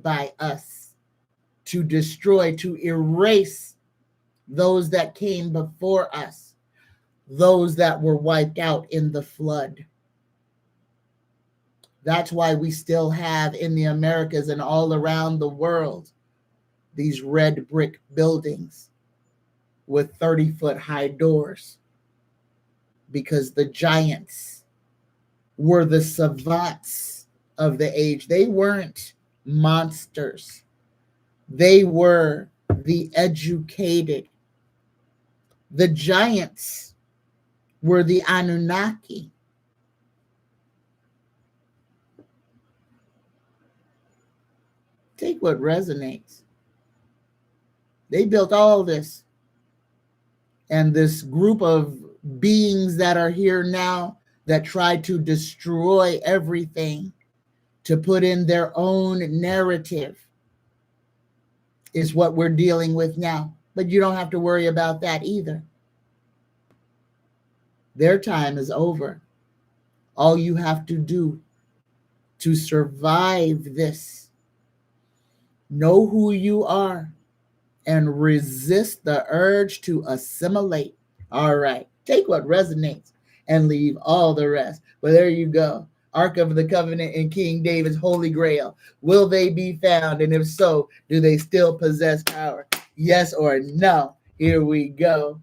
by us, to destroy, to erase those that came before us, those that were wiped out in the flood. That's why we still have in the Americas and all around the world these red brick buildings with 30-foot high doors, because the giants were the savants of the age. They weren't monsters. They were the educated. The giants were the Anunnaki. Take what resonates. They built all this. And this group of beings that are here now that try to destroy everything to put in their own narrative is what we're dealing with now. But you don't have to worry about that either. Their time is over. All you have to do to survive this, know who you are and resist the urge to assimilate. All right, take what resonates and leave all the rest. Well, there you go. Ark of the Covenant and King David's Holy Grail. Will they be found? And if so, do they still possess power? Yes or no? Here we go.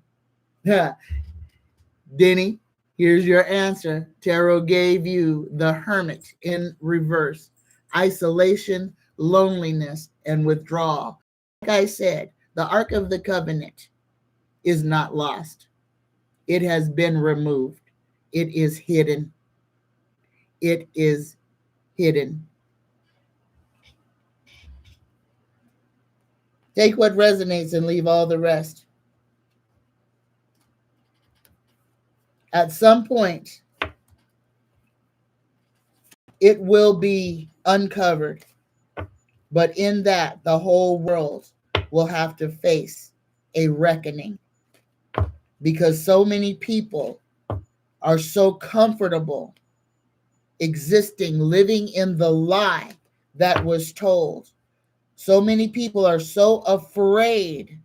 Denny, here's your answer. Tarot gave you the Hermit in reverse. Isolation, loneliness, and withdrawal. Like I said, the Ark of the Covenant is not lost. It has been removed. It is hidden. It is hidden. Take what resonates and leave all the rest. At some point, it will be uncovered. But in that, the whole world will have to face a reckoning, because so many people are so comfortable existing, living in the lie that was told. So many people are so afraid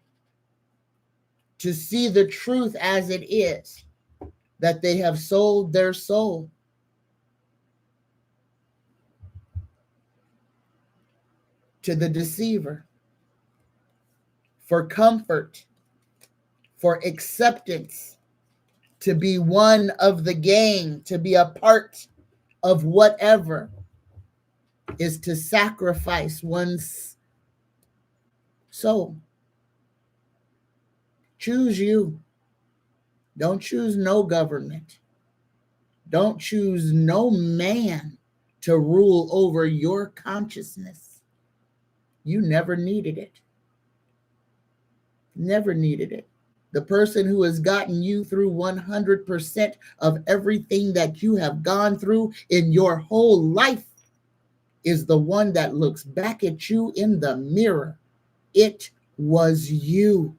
to see the truth as it is that they have sold their soul to the deceiver for comfort, for acceptance, to be one of the gang, to be a part of whatever is to sacrifice one's soul. Choose you. Don't choose no government. Don't choose no man to rule over your consciousness. You never needed it. Never needed it. The person who has gotten you through 100% of everything that you have gone through in your whole life is the one that looks back at you in the mirror. It was you.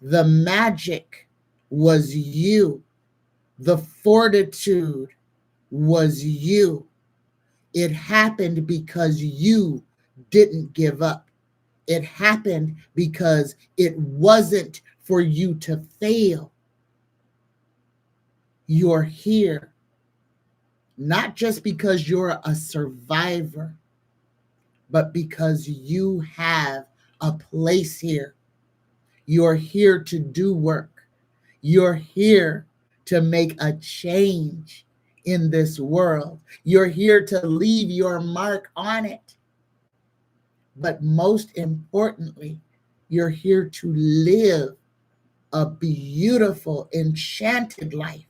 The magic was you. The fortitude was you. It happened because you didn't give up. It happened because it wasn't for you to fail. You're here, not just because you're a survivor, but because you have a place here. You're here to do work. You're here to make a change in this world. You're here to leave your mark on it. But most importantly, you're here to live a beautiful, enchanted life.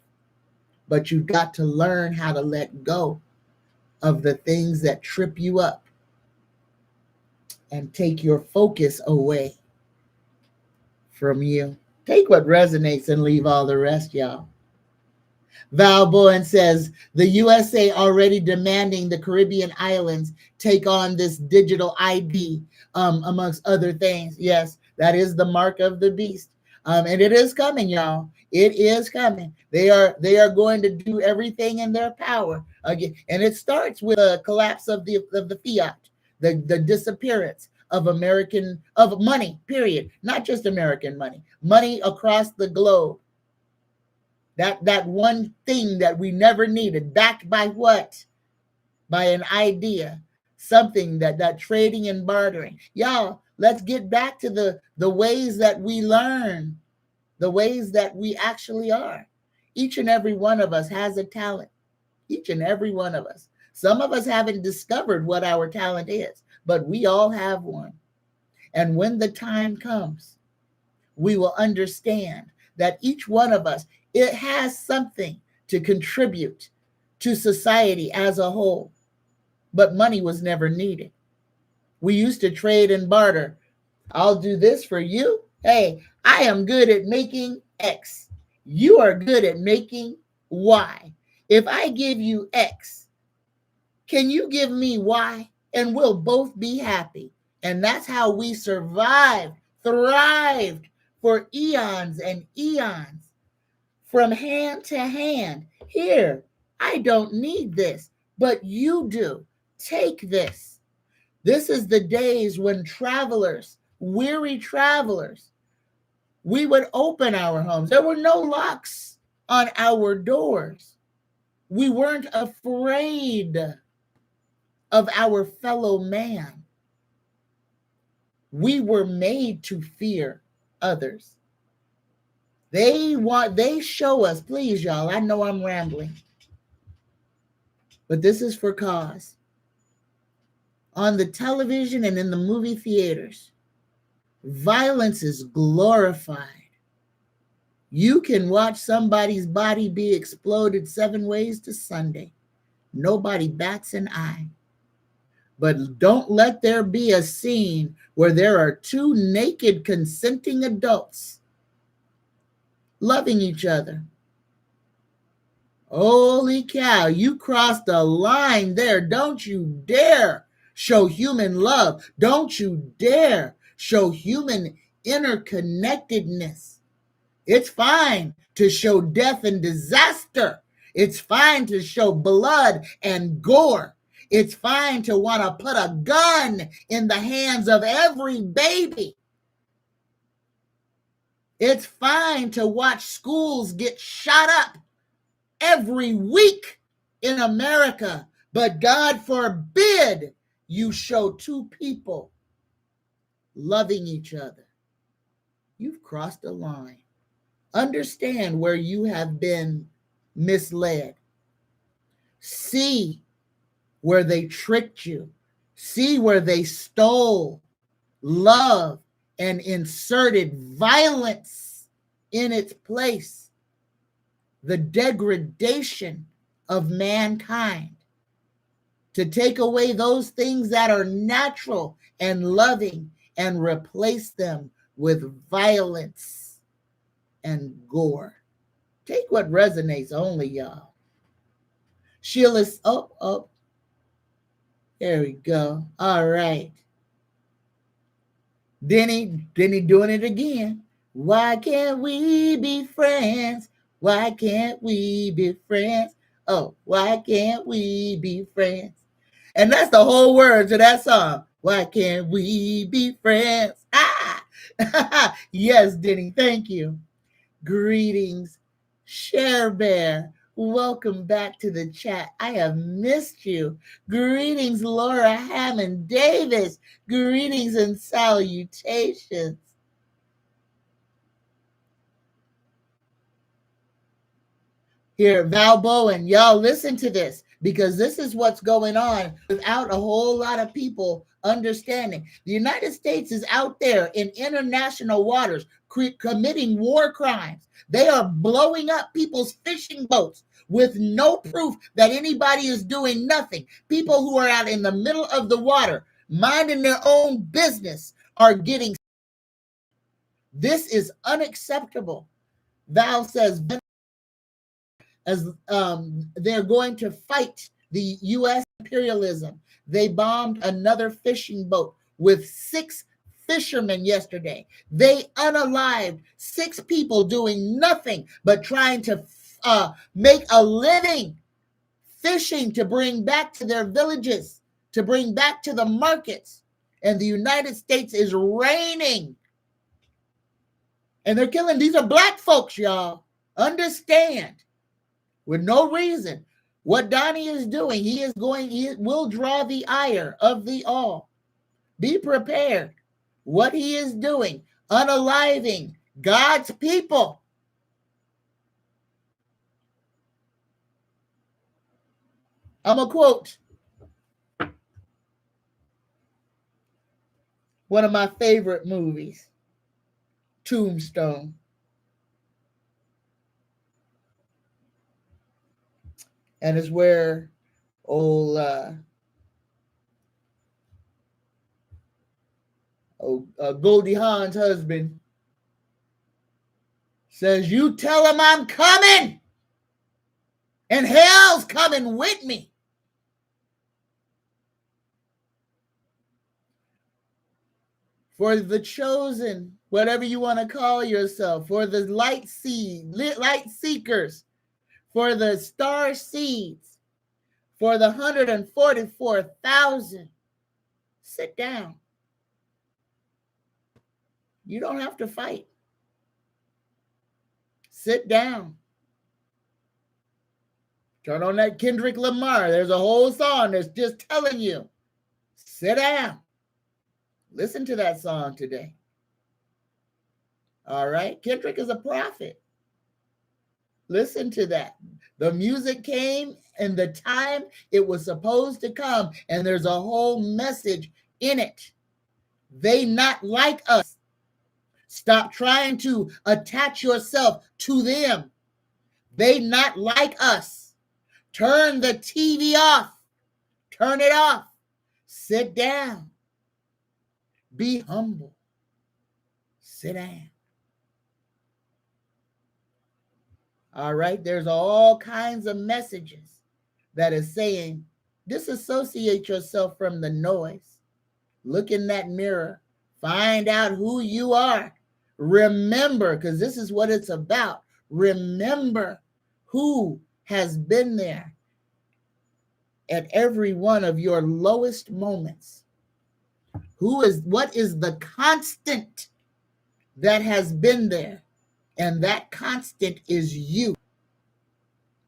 But you've got to learn how to let go of the things that trip you up and take your focus away from you. Take what resonates and leave all the rest, y'all. Val Bowen says, the USA already demanding the Caribbean islands take on this digital ID, amongst other things. Yes, that is the mark of the beast. And it is coming, y'all. It is coming. They are going to do everything in their power again. And it starts with a collapse of the fiat, the disappearance of money, period. Not just American money, money across the globe. That one thing that we never needed, backed by what? By an idea, something that trading and bartering. Y'all, let's get back to the ways that we learn, the ways that we actually are. Each and every one of us has a talent. Each and every one of us. Some of us haven't discovered what our talent is, but we all have one. And when the time comes, we will understand that each one of us, it has something to contribute to society as a whole. But money was never needed. We used to trade and barter. I'll do this for you. Hey, I am good at making X. You are good at making Y. If I give you X, can you give me Y? And we'll both be happy. And that's how we survived, thrived for eons and eons, from hand to hand. Here, I don't need this, but you do. Take this. This is the days when travelers, weary travelers, we would open our homes. There were no locks on our doors. We weren't afraid of our fellow man. We were made to fear others. They show us, please, y'all. I know I'm rambling, but this is for cause. On the television and in the movie theaters, violence is glorified. You can watch somebody's body be exploded 7 ways to Sunday. Nobody bats an eye. But don't let there be a scene where there are 2 naked, consenting adults loving each other. Holy cow, you crossed a line there. Don't you dare show human love. Don't you dare show human interconnectedness. It's fine to show death and disaster. It's fine to show blood and gore. It's fine to want to put a gun in the hands of every baby. It's fine to watch schools get shot up every week in America. But God forbid you show 2 people loving each other. You've crossed a line. Understand where you have been misled. See where they tricked you. See where they stole love and inserted violence in its place. The degradation of mankind, to take away those things that are natural and loving and replace them with violence and gore. Take what resonates only, y'all. Sheila's, there we go. All right. Denny doing it again. Why can't we be friends? Why can't we be friends? Oh, why can't we be friends? And that's the whole words of that song. Why can't we be friends? Ah! Yes, Denny, thank you. Greetings, Share Bear. Welcome back to the chat. I have missed you. Greetings, Laura Hammond Davis. Greetings and salutations. Here, Val Bowen, y'all listen to this because this is what's going on without a whole lot of people understanding. The United States is out there in international waters committing war crimes. They are blowing up people's fishing boats with no proof that anybody is doing nothing. People who are out in the middle of the water, minding their own business, are getting. This is unacceptable. Val says, as they're going to fight the U.S. imperialism. They bombed another fishing boat with 6 fishermen yesterday. They unalived 6 people doing nothing but trying to make a living fishing to bring back to their villages, to bring back to the markets. And the United States is raining. And they're killing. These are black folks, y'all. Understand. With no reason. What Donnie is doing, he will draw the ire of the all. Be prepared. What he is doing, unaliving God's people. I'm going to quote one of my favorite movies, Tombstone. And it's where old Goldie Hawn's husband says, "You tell him I'm coming, and hell's coming with me." For the chosen, whatever you want to call yourself, for the light seekers, for the star seeds, for the 144,000, sit down. You don't have to fight. Sit down. Turn on that Kendrick Lamar. There's a whole song that's just telling you, sit down. Listen to that song today. All right? Kendrick is a prophet. Listen to that. The music came in the time it was supposed to come, and there's a whole message in it. They not like us. Stop trying to attach yourself to them. They not like us. Turn the TV off. Turn it off. Sit down. Be humble. Sit down. All right? There's all kinds of messages that is saying, disassociate yourself from the noise. Look in that mirror. Find out who you are. Remember, because this is what it's about. Remember who has been there at every one of your lowest moments. What is the constant that has been there? And that constant is you.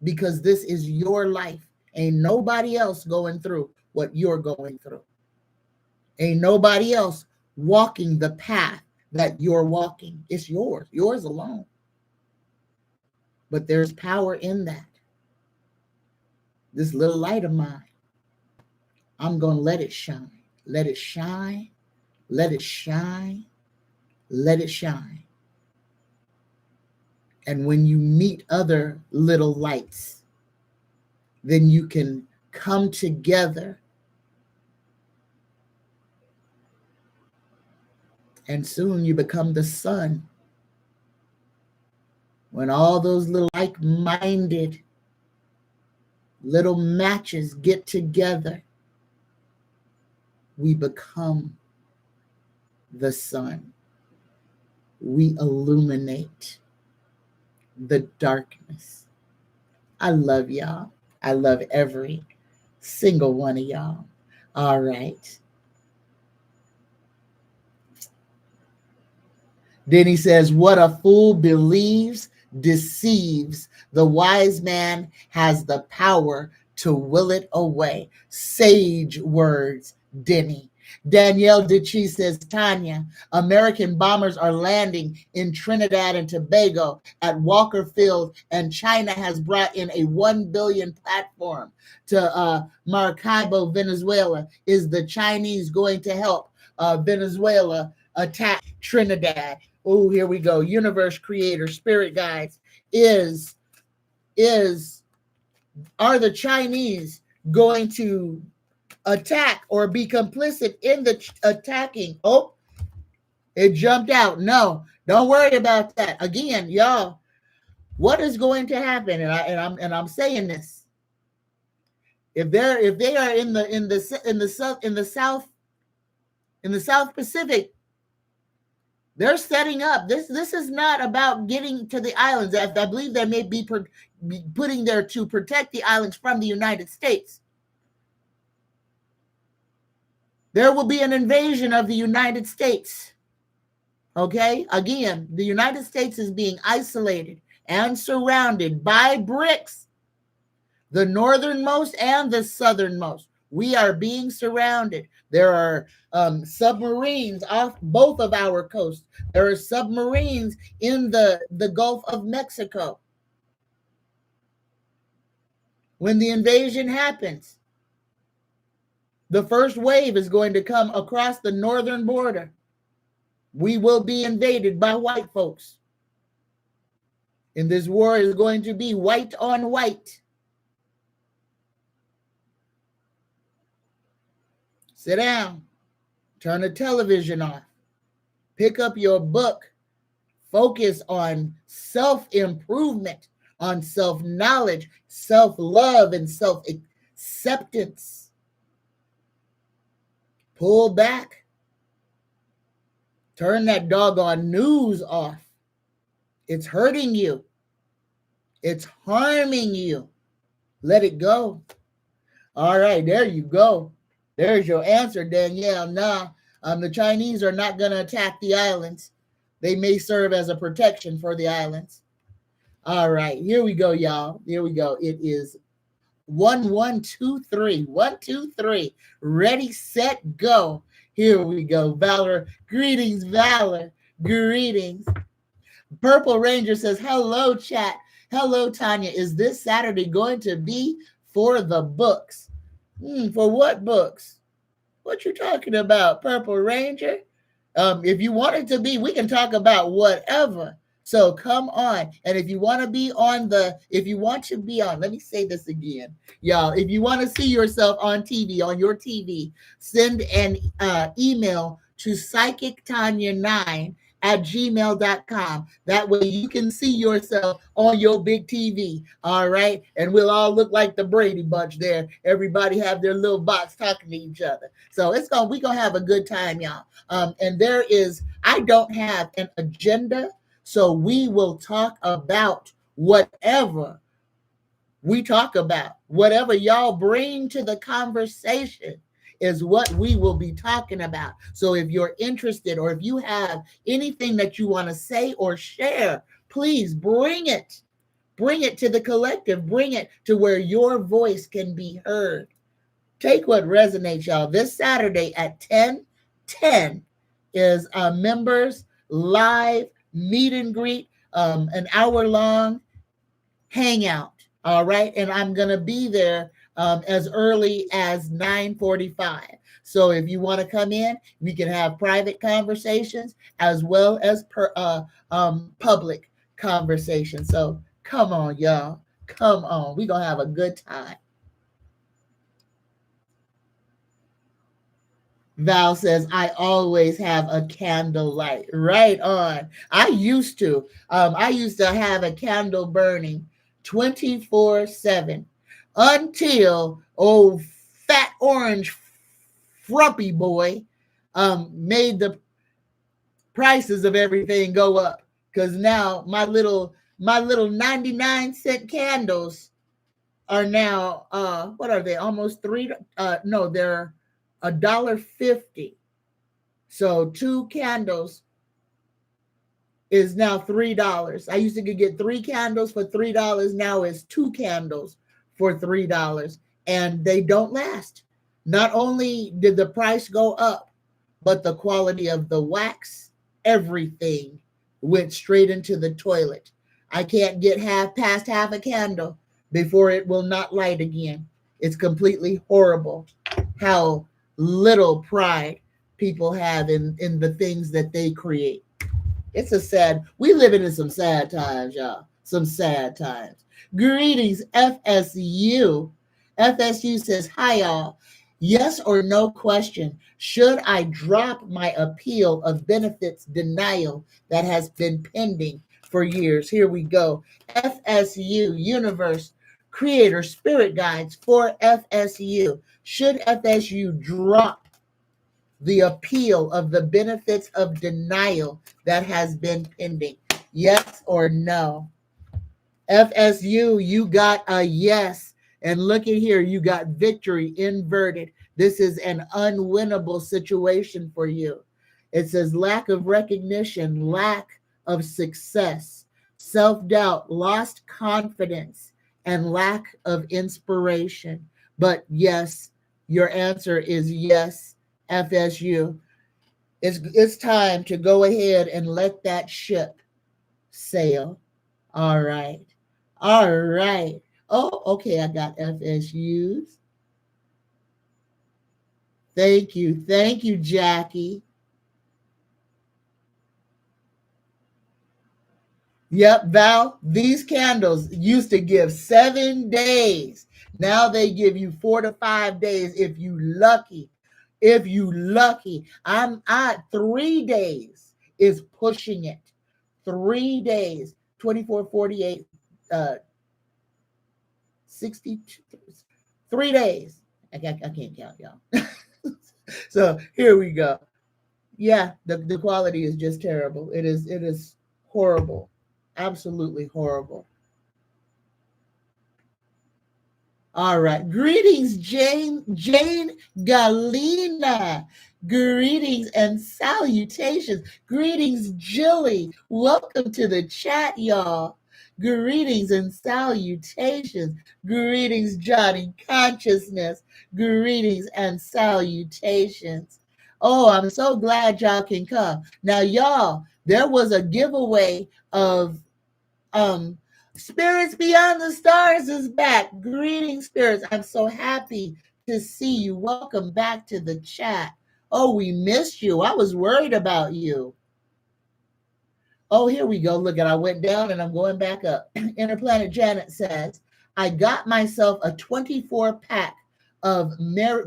Because this is your life. Ain't nobody else going through what you're going through. Ain't nobody else walking the path that you're walking. It's yours alone. But there's power in that. This little light of mine, I'm going to let it shine. Let it shine. Let it shine. Let it shine. And when you meet other little lights, then you can come together. And soon you become the sun. When all those little like-minded little matches get together, we become the sun. We illuminate. the darkness. I love y'all. I love every single one of y'all. All right. Then he says, what a fool believes deceives. The wise man has the power to will it away. Sage words, Denny. Danielle DeChee says, Tanya, American bombers are landing in Trinidad and Tobago at Walker Field, and China has brought in a 1 billion platform to Maracaibo, Venezuela. Is the Chinese going to help Venezuela attack Trinidad? Oh, here we go. Universe creator, spirit guides, are the Chinese going to attack or be complicit in the attacking? Oh, it jumped out. No, don't worry about that. Again, y'all, what is going to happen? And I'm saying this. If they are in the South Pacific, they're setting up. This is not about getting to the islands. I believe they may be putting there to protect the islands from the United States. There will be an invasion of the United States. Okay? Again, the United States is being isolated and surrounded by BRICS, the northernmost and the southernmost. We are being surrounded. There are submarines off both of our coasts. There are submarines in the Gulf of Mexico. When the invasion happens, the first wave is going to come across the northern border. We will be invaded by white folks. And this war is going to be white on white. Sit down. Turn the television off. Pick up your book. Focus on self-improvement, on self-knowledge, self-love, and self-acceptance. Pull back. Turn that doggone news off. It's hurting you. It's harming you. Let it go. All right, there you go. There's your answer, Danielle. Nah, the Chinese are not going to attack the islands. They may serve as a protection for the islands. All right, here we go, y'all. Here we go. It is 1, 1, 2, 3. 1, 2, 3. Ready, set, go. Here we go. Valor. Greetings, Valor. Greetings. Purple Ranger says, hello, chat. Hello, Tanya. Is this Saturday going to be for the books? For what books? What you talking about, Purple Ranger? If you want it to be, we can talk about whatever. So come on. And if you want to be on, let me say this again, y'all. If you want to see yourself on TV, on your TV, send an email to psychictanya9@gmail.com. That way you can see yourself on your big TV. All right. And we'll all look like the Brady Bunch there. Everybody have their little box talking to each other. So we're going to have a good time, y'all. And I don't have an agenda. So we will talk about whatever we talk about. Whatever y'all bring to the conversation is what we will be talking about. So if you're interested, or if you have anything that you want to say or share, please bring it. Bring it to the collective. Bring it to where your voice can be heard. Take what resonates, y'all. This Saturday at 10:10 is a members live meet and greet, an hour-long hangout. All right. And I'm going to be there as early as 9:45. So if you want to come in, we can have private conversations as well as public conversations. So come on, y'all. Come on. We're going to have a good time. Val says, I always have a candlelight. Right on. I used to have a candle burning 24/7 until old fat orange frumpy boy made the prices of everything go up. Because now my little My little 99-cent candles are now, what are they? Almost three. No, they're $1.50. So 2 candles is now $3. I used to get 3 candles for $3. Now it's 2 candles for $3, and they don't last. Not only did the price go up, but the quality of the wax, everything went straight into the toilet. I can't get past half a candle before it will not light again. It's completely horrible how little pride people have in the things that they create. It's we living in some sad times, y'all. Some sad times. Greetings, FSU. FSU says, hi, y'all. Yes or no question. Should I drop my appeal of benefits denial that has been pending for years? Here we go. FSU, Universe, Creator, Spirit Guides for FSU. Should FSU drop the appeal of the benefits of denial that has been pending? Yes or no? FSU, you got a yes. And look at here, you got victory inverted. This is an unwinnable situation for you. It says lack of recognition, lack of success, self-doubt, lost confidence, and lack of inspiration. But yes, your answer is yes, FSU. It's time to go ahead and let that ship sail. All right. All right. Oh, okay. I got FSUs. Thank you. Thank you, Jackie. Yep, Val, these candles used to give 7 days. Now they give you 4 to 5 days if you lucky. If you lucky. I'm at 3 days is pushing it. 3 days, 24, 48, 62, 3 days. I can't count, y'all. So here we go. Yeah, the quality is just terrible. It is horrible. Absolutely horrible. All right. Greetings, Jane Galina. Greetings and salutations. Greetings, Julie. Welcome to the chat, y'all. Greetings and salutations. Greetings, Johnny Consciousness. Greetings and salutations. Oh, I'm so glad y'all can come. Now, y'all, there was a giveaway of Spirits Beyond the Stars is back. Greetings, spirits. I'm so happy to see you. Welcome back to the chat. Oh, we missed you. I was worried about you. Oh, here we go. Look at, I went down and I'm going back up. Interplanet Janet says, I got myself a 24-pack of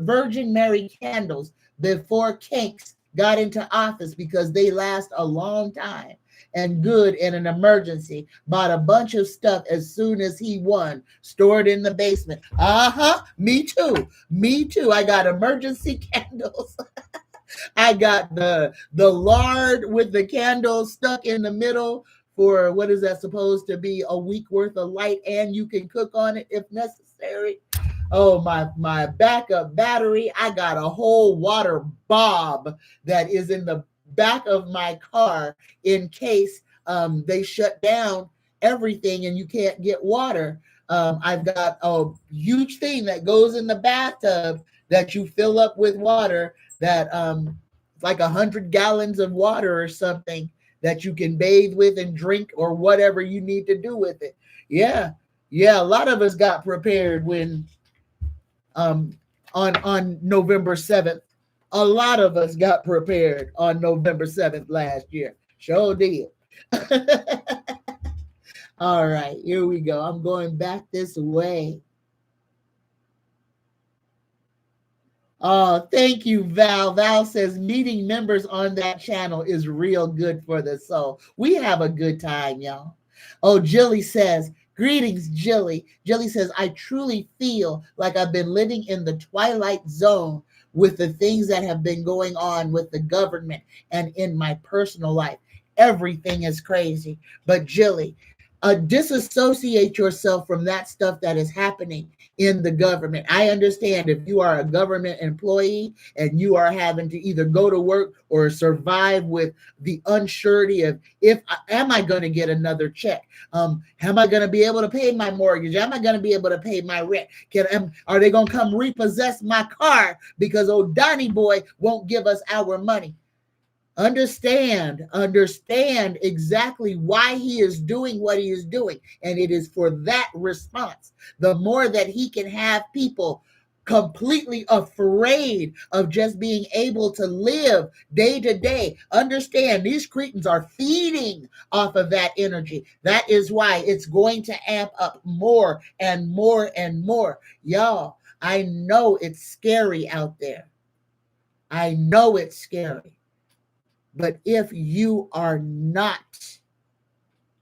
Virgin Mary candles before Kinks got into office because they last a long time and good in an emergency. Bought a bunch of stuff as soon as he won, stored in the basement. Me too. Me too. I got emergency candles. I got the lard with the candles stuck in the middle for, what is that supposed to be, a week worth of light, and you can cook on it if necessary. Oh, my backup battery. I got a whole water bob that is in the back of my car in case they shut down everything and you can't get water. I've got a huge thing that goes in the bathtub that you fill up with water that like 100 gallons of water or something that you can bathe with and drink or whatever you need to do with it. Yeah. A lot of us got prepared when on November 7th. A lot of us got prepared on November 7th last year. Sure did. All right, here we go. I'm going back this way. Oh, thank you, Val. Val says meeting members on that channel is real good for the soul. We have a good time, y'all. Oh, Jilly says, greetings, Jilly. Jilly says, I truly feel like I've been living in the twilight zone with the things that have been going on with the government and in my personal life. Everything is crazy. But Jilly, Disassociate yourself from that stuff that is happening in the government. I understand if you are a government employee and you are having to either go to work or survive with the uncertainty of am I going to get another check? Am I going to be able to pay my mortgage? Am I going to be able to pay my rent? Are they going to come repossess my car because old Donnie boy won't give us our money? Understand exactly why he is doing what he is doing. And it is for that response. The more that he can have people completely afraid of just being able to live day to day. Understand, these cretins are feeding off of that energy. That is why it's going to amp up more and more and more. Y'all, I know it's scary out there. I know it's scary. But if you are not,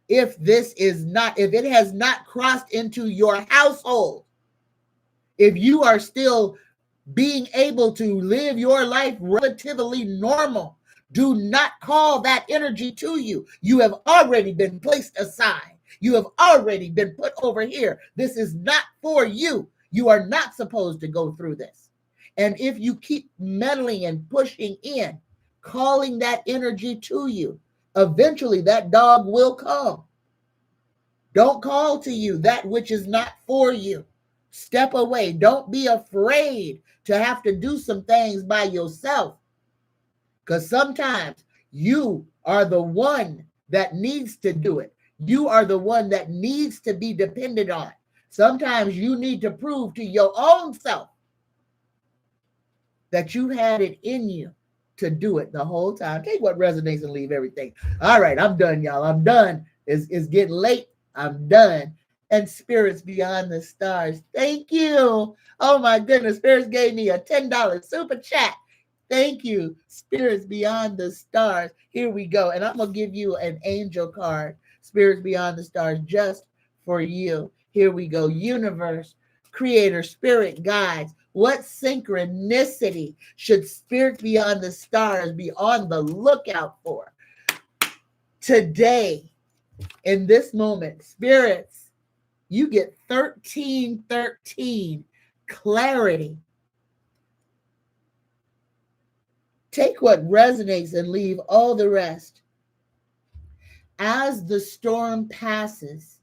if it has not crossed into your household, if you are still being able to live your life relatively normal, do not call that energy to you. You have already been placed aside. You have already been put over here. This is not for you. You are not supposed to go through this. And if you keep meddling and pushing in, calling that energy to you, eventually that dog will come. Don't call to you that which is not for you. Step away. Don't be afraid to have to do some things by yourself, because sometimes you are the one that needs to do it. You are the one that needs to be depended on. Sometimes you need to prove to your own self that you had it in you to do it the whole time. Take what resonates and leave everything. All right, I'm done, y'all. I'm done. It's getting late. I'm done. And spirits beyond the stars, thank you. Oh my goodness, spirits gave me a $10 super chat. Thank you, spirits beyond the stars. Here we go. And I'm going to give you an angel card, spirits beyond the stars, just for you. Here we go. Universe, creator, spirit, guides. What synchronicity should spirits beyond the stars be on the lookout for today? In this moment, spirits, you get 1313, clarity. Take what resonates and leave all the rest. As the storm passes,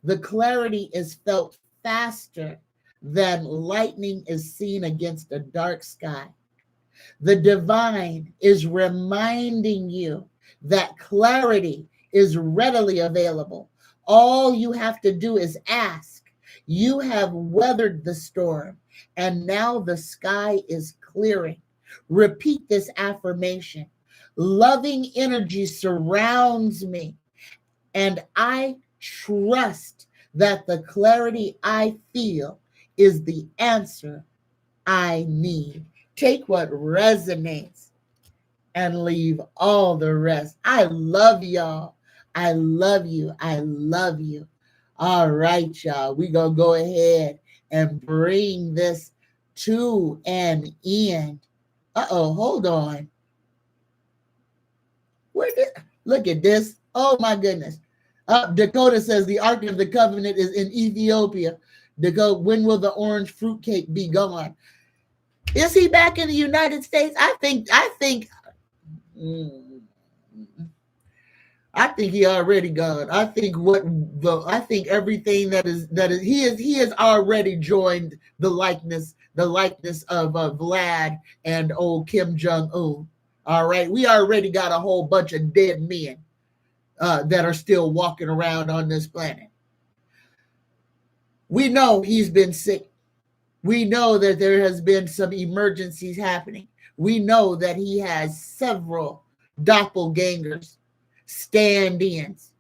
the clarity is felt faster than lightning is seen against a dark sky. The divine is reminding you that clarity is readily available. All you have to do is ask. You have weathered the storm, and now the sky is clearing. Repeat this affirmation. Loving energy surrounds me, and I trust that the clarity I feel is the answer I need. Take what resonates and leave all the rest. I love y'all. I love you. I love you. All right, y'all. We're going to go ahead and bring this to an end. Hold on. Look at this. Oh, my goodness. Dakota says the Ark of the Covenant is in Ethiopia. Dakota, when will the orange fruitcake be gone? Is he back in the United States? I think he already gone. I think everything that is he has already joined the likeness of Vlad and old Kim Jong-un. All right, we already got a whole bunch of dead men that are still walking around on this planet. We know he's been sick. We know that there has been some emergencies happening. We know that he has several doppelgangers, stand-ins.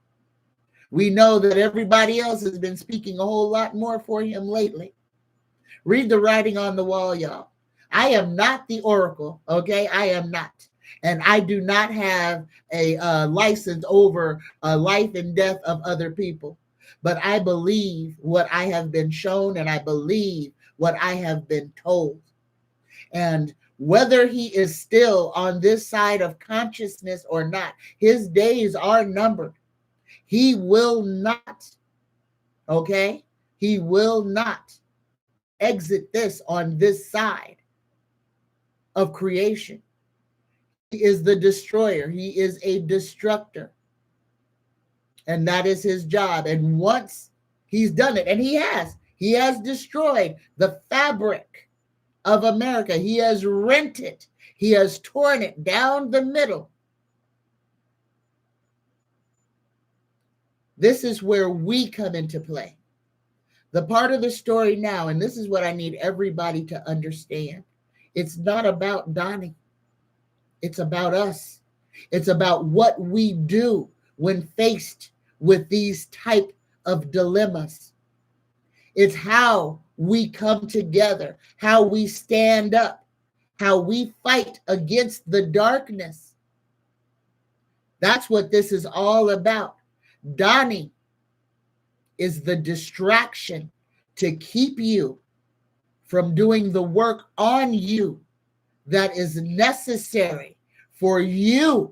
We know that everybody else has been speaking a whole lot more for him lately. Read the writing on the wall, y'all. I am not the oracle, okay? I am not. And I do not have a license over life and death of other people. But I believe what I have been shown, and I believe what I have been told. And whether he is still on this side of consciousness or not, his days are numbered. He will not, okay? He will not exit this on this side of creation. He is the destroyer. He is a destructor. And that is his job. And once he's done it, and he has destroyed the fabric of America. He has rent it. He has torn it down the middle. This is where we come into play. The part of the story now, and this is what I need everybody to understand. It's not about Donnie. It's about us. It's about what we do when faced with these type of dilemmas. It's how we come together, how we stand up, how we fight against the darkness. That's what this is all about. Donnie is the distraction to keep you from doing the work on you that is necessary for you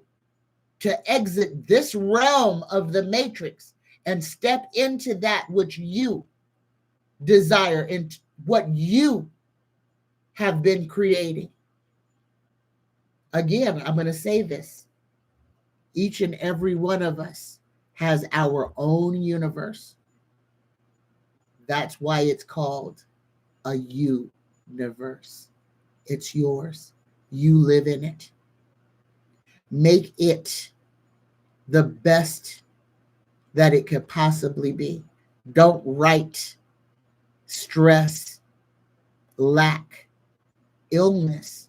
to exit this realm of the matrix and step into that which you desire and what you have been creating. Again, I'm going to say this. Each and every one of us has our own universe. That's why it's called a universe. It's yours. You live in it. Make it the best that it could possibly be. Don't write stress, lack, illness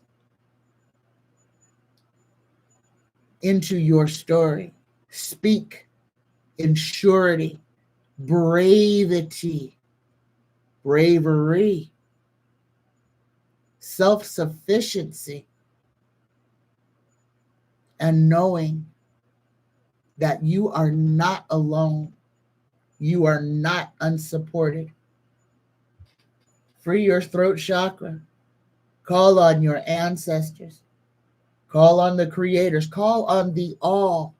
into your story. Speak in surety, bravery, self-sufficiency, and knowing that you are not alone. You are not unsupported. Free your throat chakra. Call on your ancestors. Call on the creators. Call on the all.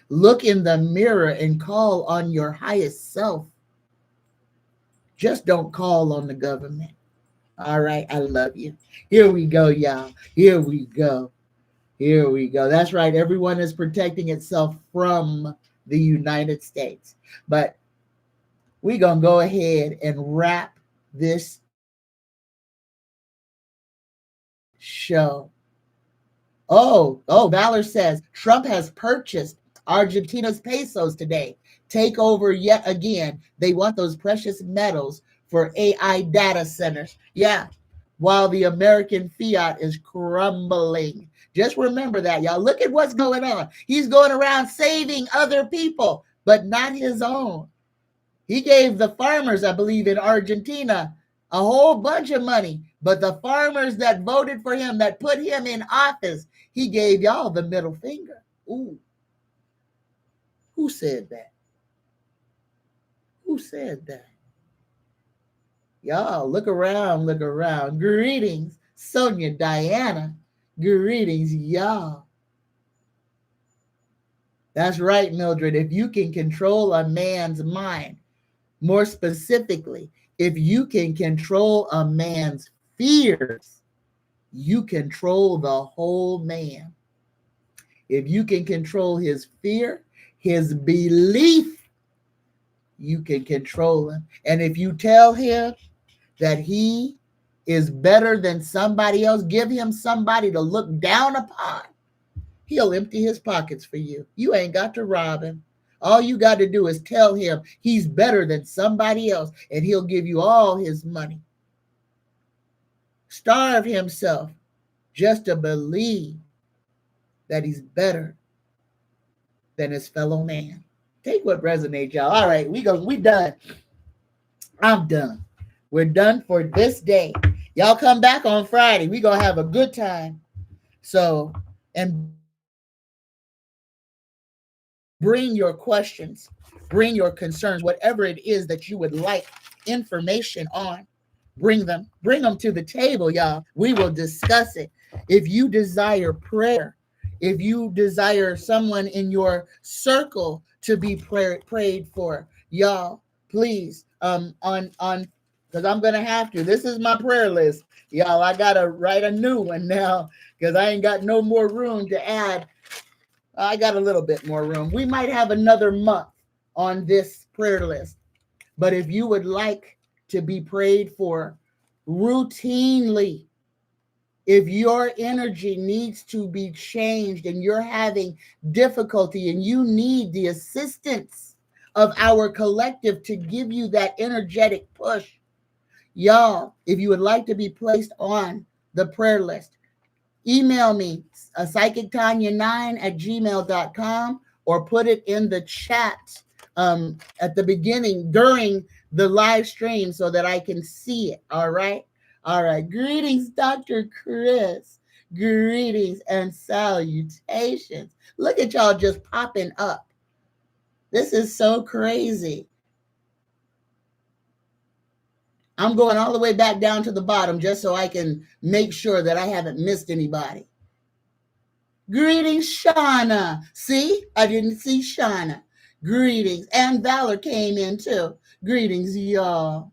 Look in the mirror and call on your highest self. Just don't call on the government. All right, I love you. Here we go, y'all. Here we go. Here we go. That's right. Everyone is protecting itself from the United States. But we're going to go ahead and wrap this show. Oh, Valor says Trump has purchased Argentina's pesos today. Take over yet again. They want those precious metals for AI data centers. Yeah, while the American fiat is crumbling. Just remember that, y'all. Look at what's going on. He's going around saving other people, but not his own. He gave the farmers, I believe, in Argentina a whole bunch of money, but the farmers that voted for him, that put him in office, he gave y'all the middle finger. Ooh. Who said that? Who said that? Y'all, look around, look around. Greetings, Sonia, Diana. Greetings, y'all. That's right, Mildred. If you can control a man's mind, more specifically, if you can control a man's fears, you control the whole man. If you can control his fear, his belief, you can control him. And if you tell him that he is better than somebody else, give him somebody to look down upon, he'll empty his pockets for you. You ain't got to rob him. All you got to do is tell him he's better than somebody else, and he'll give you all his money. Starve himself just to believe that he's better than his fellow man. Take what resonates, y'all. All right, we done. I'm done. We're done for this day. Y'all come back on Friday. We're going to have a good time. So, and bring your questions, bring your concerns, whatever it is that you would like information on. Bring them to the table, y'all. We will discuss it. If you desire prayer, if you desire someone in your circle to be prayed for. Y'all, please, on because I'm gonna have to. This is my prayer list, y'all. I gotta write a new one now because I ain't got no more room to add. I got a little bit more room. We might have another month on this prayer list. But if you would like to be prayed for routinely, if your energy needs to be changed and you're having difficulty and you need the assistance of our collective to give you that energetic push, y'all, if you would like to be placed on the prayer list, email me, psychictanya9@gmail.com, or put it in the chat at the beginning during the live stream so that I can see it. All right. All right. Greetings, Dr. Chris. Greetings and salutations. Look at y'all just popping up. This is so crazy. I'm going all the way back down to the bottom just so I can make sure that I haven't missed anybody. Greetings, Shauna. See, I didn't see Shauna. Greetings. And Valor came in too. Greetings, y'all.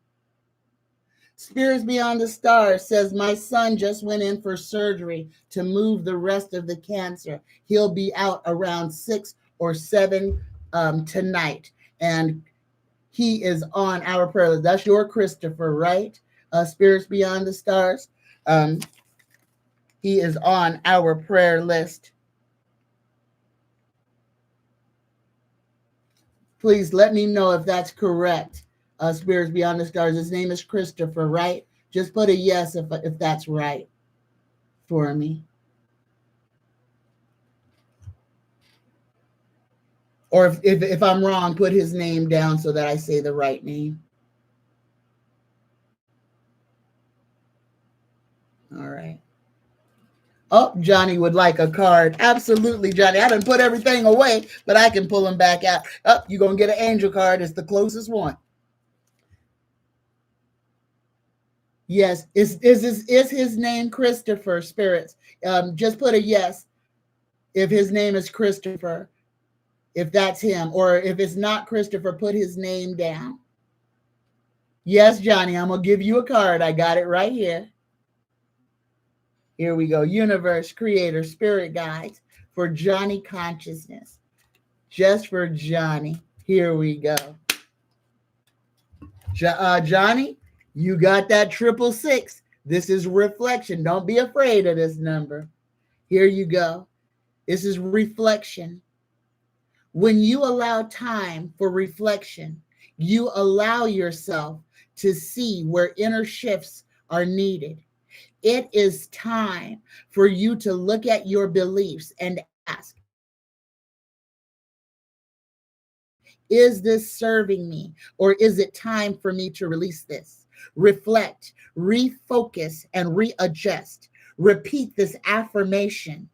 Spirits Beyond the Stars says, my son just went in for surgery to move the rest of the cancer. He'll be out around 6 or 7 tonight. And he is on our prayer list. That's your Christopher, right? Spirits Beyond the Stars. He is on our prayer list. Please let me know if that's correct. Spirits Beyond the Stars. His name is Christopher, right? Just put a yes if that's right for me. Or if I'm wrong, put his name down so that I say the right name. All right. Oh, Johnny would like a card. Absolutely, Johnny. I done put everything away, but I can pull them back out. Oh, you're going to get an angel card. It's the closest one. Yes. Is his name Christopher, Spirits? Just put a yes if his name is Christopher, if that's him. Or if it's not Christopher, put his name down. Yes, Johnny, I'm going to give you a card. I got it right here. Here we go. Universe, Creator, Spirit Guides for Johnny Consciousness. Just for Johnny. Here we go. Johnny, you got that 666. This is reflection. Don't be afraid of this number. Here you go. This is reflection. When you allow time for reflection, you allow yourself to see where inner shifts are needed. It is time for you to look at your beliefs and ask, is this serving me, or is it time for me to release this? Reflect, refocus, and readjust. Repeat this affirmation.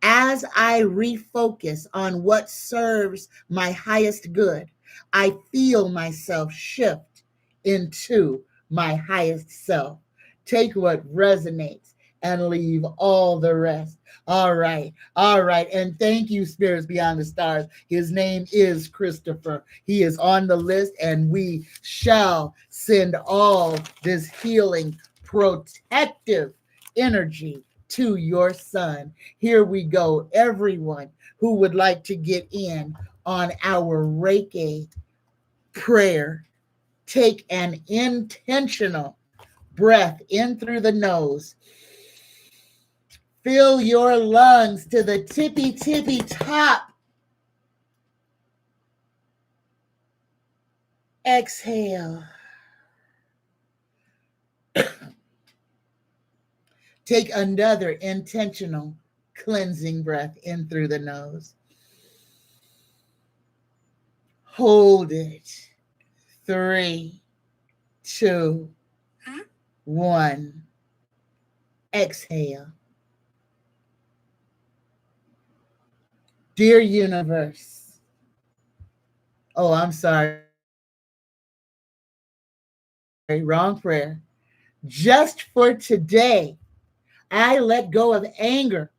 As I refocus on what serves my highest good, I feel myself shift into my highest self. Take what resonates and leave all the rest. All right. All right. And thank you, Spirits Beyond the Stars. His name is Christopher. He is on the list, and we shall send all this healing, protective energy to your son. Here we go. Everyone who would like to get in on our Reiki prayer, take an intentional breath in through the nose. Fill your lungs to the tippy top. Exhale. Take another intentional cleansing breath in through the nose. Hold it. 3, 2, 1. Exhale. Dear universe. Oh, I'm sorry. Wrong prayer. Just for today, I let go of anger.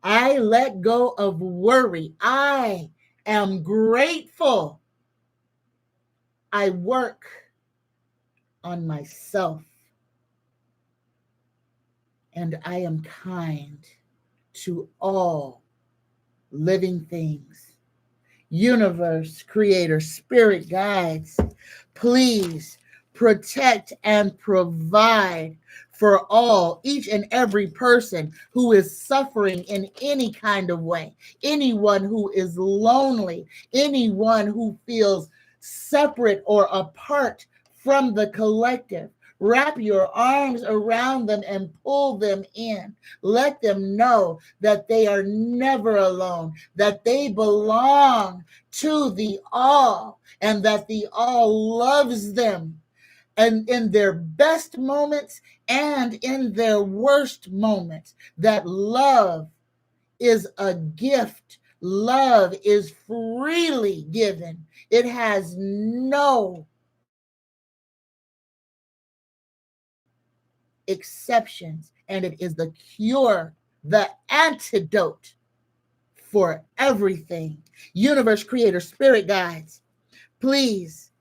I let go of worry. I am grateful. I work on myself, and I am kind to all living things. Universe, creator, spirit guides, please protect and provide for all, each and every person who is suffering in any kind of way, anyone who is lonely, anyone who feels separate or apart from the collective. Wrap your arms around them and pull them in. Let them know that they are never alone, that they belong to the all, and that the all loves them. And in their best moments and in their worst moments, that love is a gift. Love is freely given. It has no exceptions, and it is the cure, the antidote for everything. Universe, creator, spirit guides, please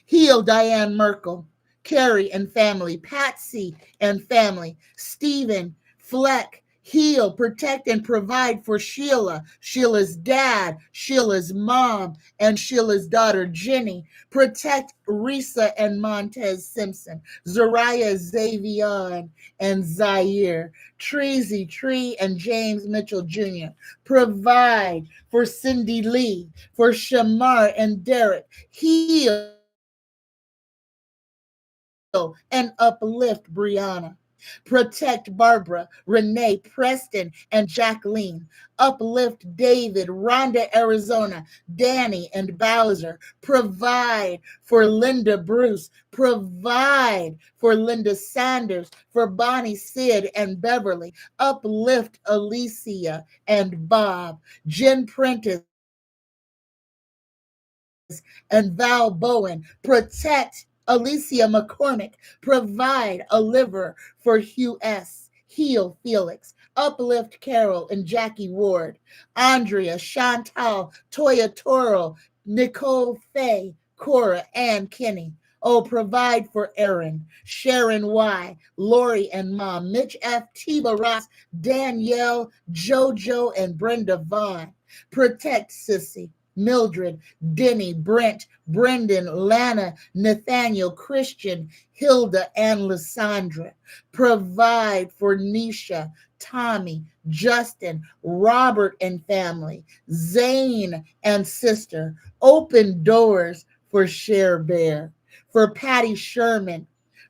heal Diane Merkel, Carrie and family, Patsy and family, Stephen Fleck. Heal, protect, and provide for Sheila, Sheila's dad, Sheila's mom, and Sheila's daughter, Jenny. Protect Risa and Montez Simpson, Zariah Xavion and Zaire, Treasy Tree and James Mitchell Jr. Provide for Cindy Lee, for Shamar and Derek. Heal and uplift Brianna. Protect Barbara, Renee, Preston, and Jacqueline. Uplift David, Rhonda, Arizona, Danny, and Bowser. Provide for Linda Bruce. Provide for Linda Sanders, for Bonnie, Sid, and Beverly. Uplift Alicia and Bob. Jen Prentice and Val Bowen. Protect Alicia McCormick. Provide a liver for Hugh S. Heal Felix. Uplift Carol and Jackie Ward. Andrea, Chantal, Toya Toro, Nicole Faye, Cora, and Kenny. Oh, provide for Aaron, Sharon Y, Lori and Mom, Mitch F, Tiba Ross, Danielle, JoJo, and Brenda Vaughn. Protect Sissy, Mildred, Denny, Brent, Brendan, Lana, Nathaniel, Christian, Hilda, and Lysandra. Provide for Nisha, Tommy, Justin, Robert and family, Zane and sister. Open doors for Cher Bear, for Patty Sherman,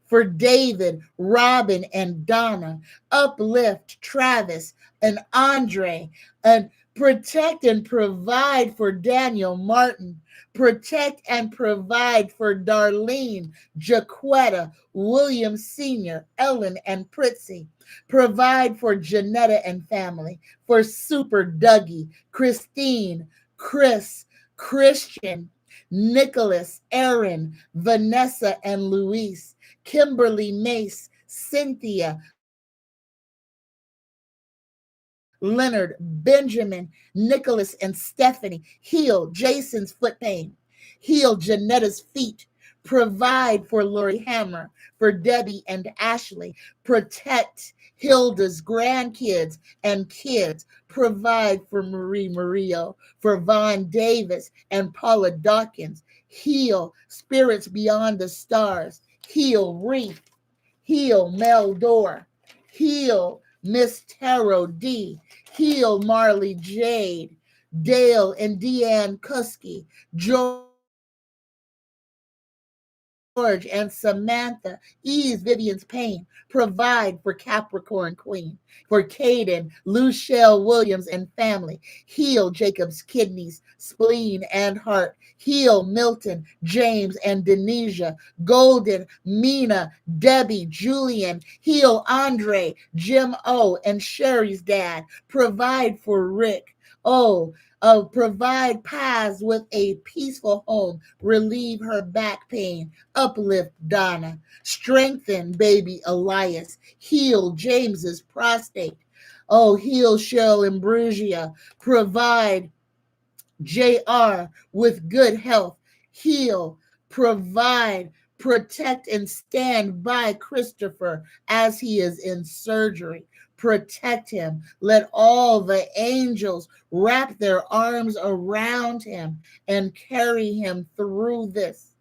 for David, Robin, and Donna. Uplift Travis and Andre, and protect and provide for Daniel Martin. Protect and provide for Darlene, Jaquetta, William Sr., Ellen, and Pritzy. Provide for Janetta and family, for Super Dougie, Christine, Chris, Christian, Nicholas, Aaron, Vanessa, and Luis, Kimberly Mace, Cynthia, Leonard, Benjamin, Nicholas, and Stephanie. Heal Jason's foot pain. Heal Janetta's feet. Provide for Lori Hammer, for Debbie and Ashley. Protect Hilda's grandkids and kids. Provide for Marie Murillo, for Vaughn Davis and Paula Dawkins. Heal Spirits Beyond the Stars. Heal Reef. Heal Mel Dore. Heal Miss Tarot D. Heal Marley Jade, Dale and Deanne Kuski, George and Samantha. Ease Vivian's pain. Provide for Capricorn Queen, for Caden, Luchelle Williams and family. Heal Jacob's kidneys, spleen, and heart. Heal Milton, James, and Denisha, Golden, Mina, Debbie, Julian. Heal Andre, Jim O, and Sherry's dad. Provide for Rick. Provide paths with a peaceful home. Relieve her back pain. Uplift Donna. Strengthen baby Elias. Heal James's prostate. Heal Cheryl Ambrosia. Provide JR with good health, heal, provide, protect, and stand by Christopher as he is in surgery. Protect him. Let all the angels wrap their arms around him and carry him through this.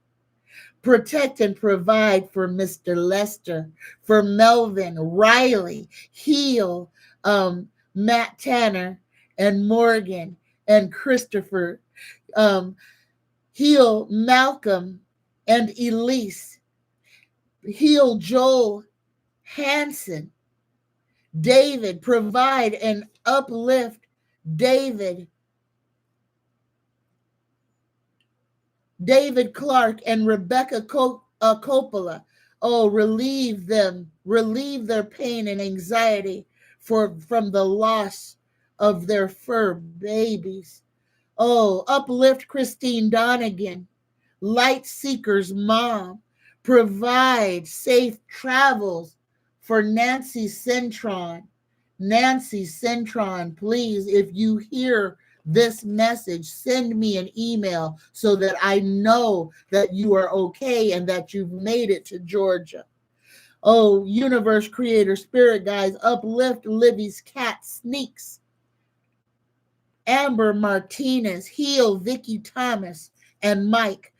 Protect and provide for Mr. Lester, for Melvin, Riley, heal Matt Tanner and Morgan and Christopher, heal Malcolm and Elise, heal Joel Hanson, David, provide and uplift David Clark and Rebecca Coppola. Oh, relieve their pain and anxiety from the loss of their fur babies. Oh, uplift Christine Donegan, Light Seeker's mom. Provide safe travels for Nancy Centron. Nancy Centron, please, if you hear this message, send me an email so that I know that you are okay and that you've made it to Georgia. Oh, universe creator, spirit guides, uplift Libby's cat Sneaks. Amber Martinez, heal Vicky Thomas and Mike.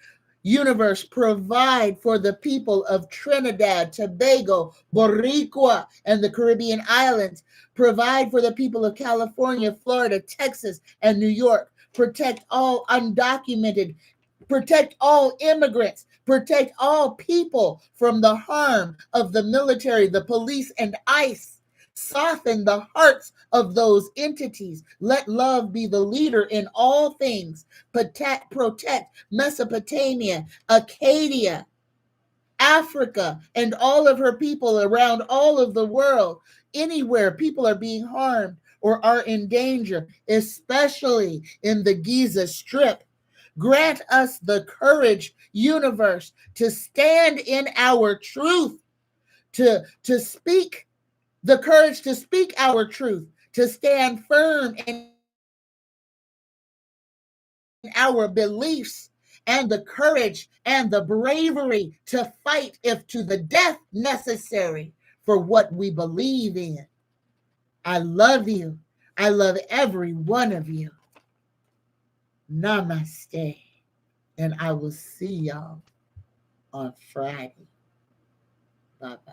Universe, provide for the people of Trinidad, Tobago, Boricua, and the Caribbean islands. Provide for the people of California, Florida, Texas, and New York. Protect all undocumented. Protect all immigrants. Protect all people from the harm of the military, the police, and ICE. Soften the hearts of those entities. Let love be the leader in all things. Protect Mesopotamia, Acadia, Africa, and all of her people around all of the world. Anywhere people are being harmed or are in danger, especially in the Giza Strip. Grant us the courage, universe, to stand in our truth, to speak the courage to speak our truth, to stand firm in our beliefs, and the courage and the bravery to fight, if to the death necessary, for what we believe in. I love you. I love every one of you. Namaste. And I will see y'all on Friday. Bye-bye.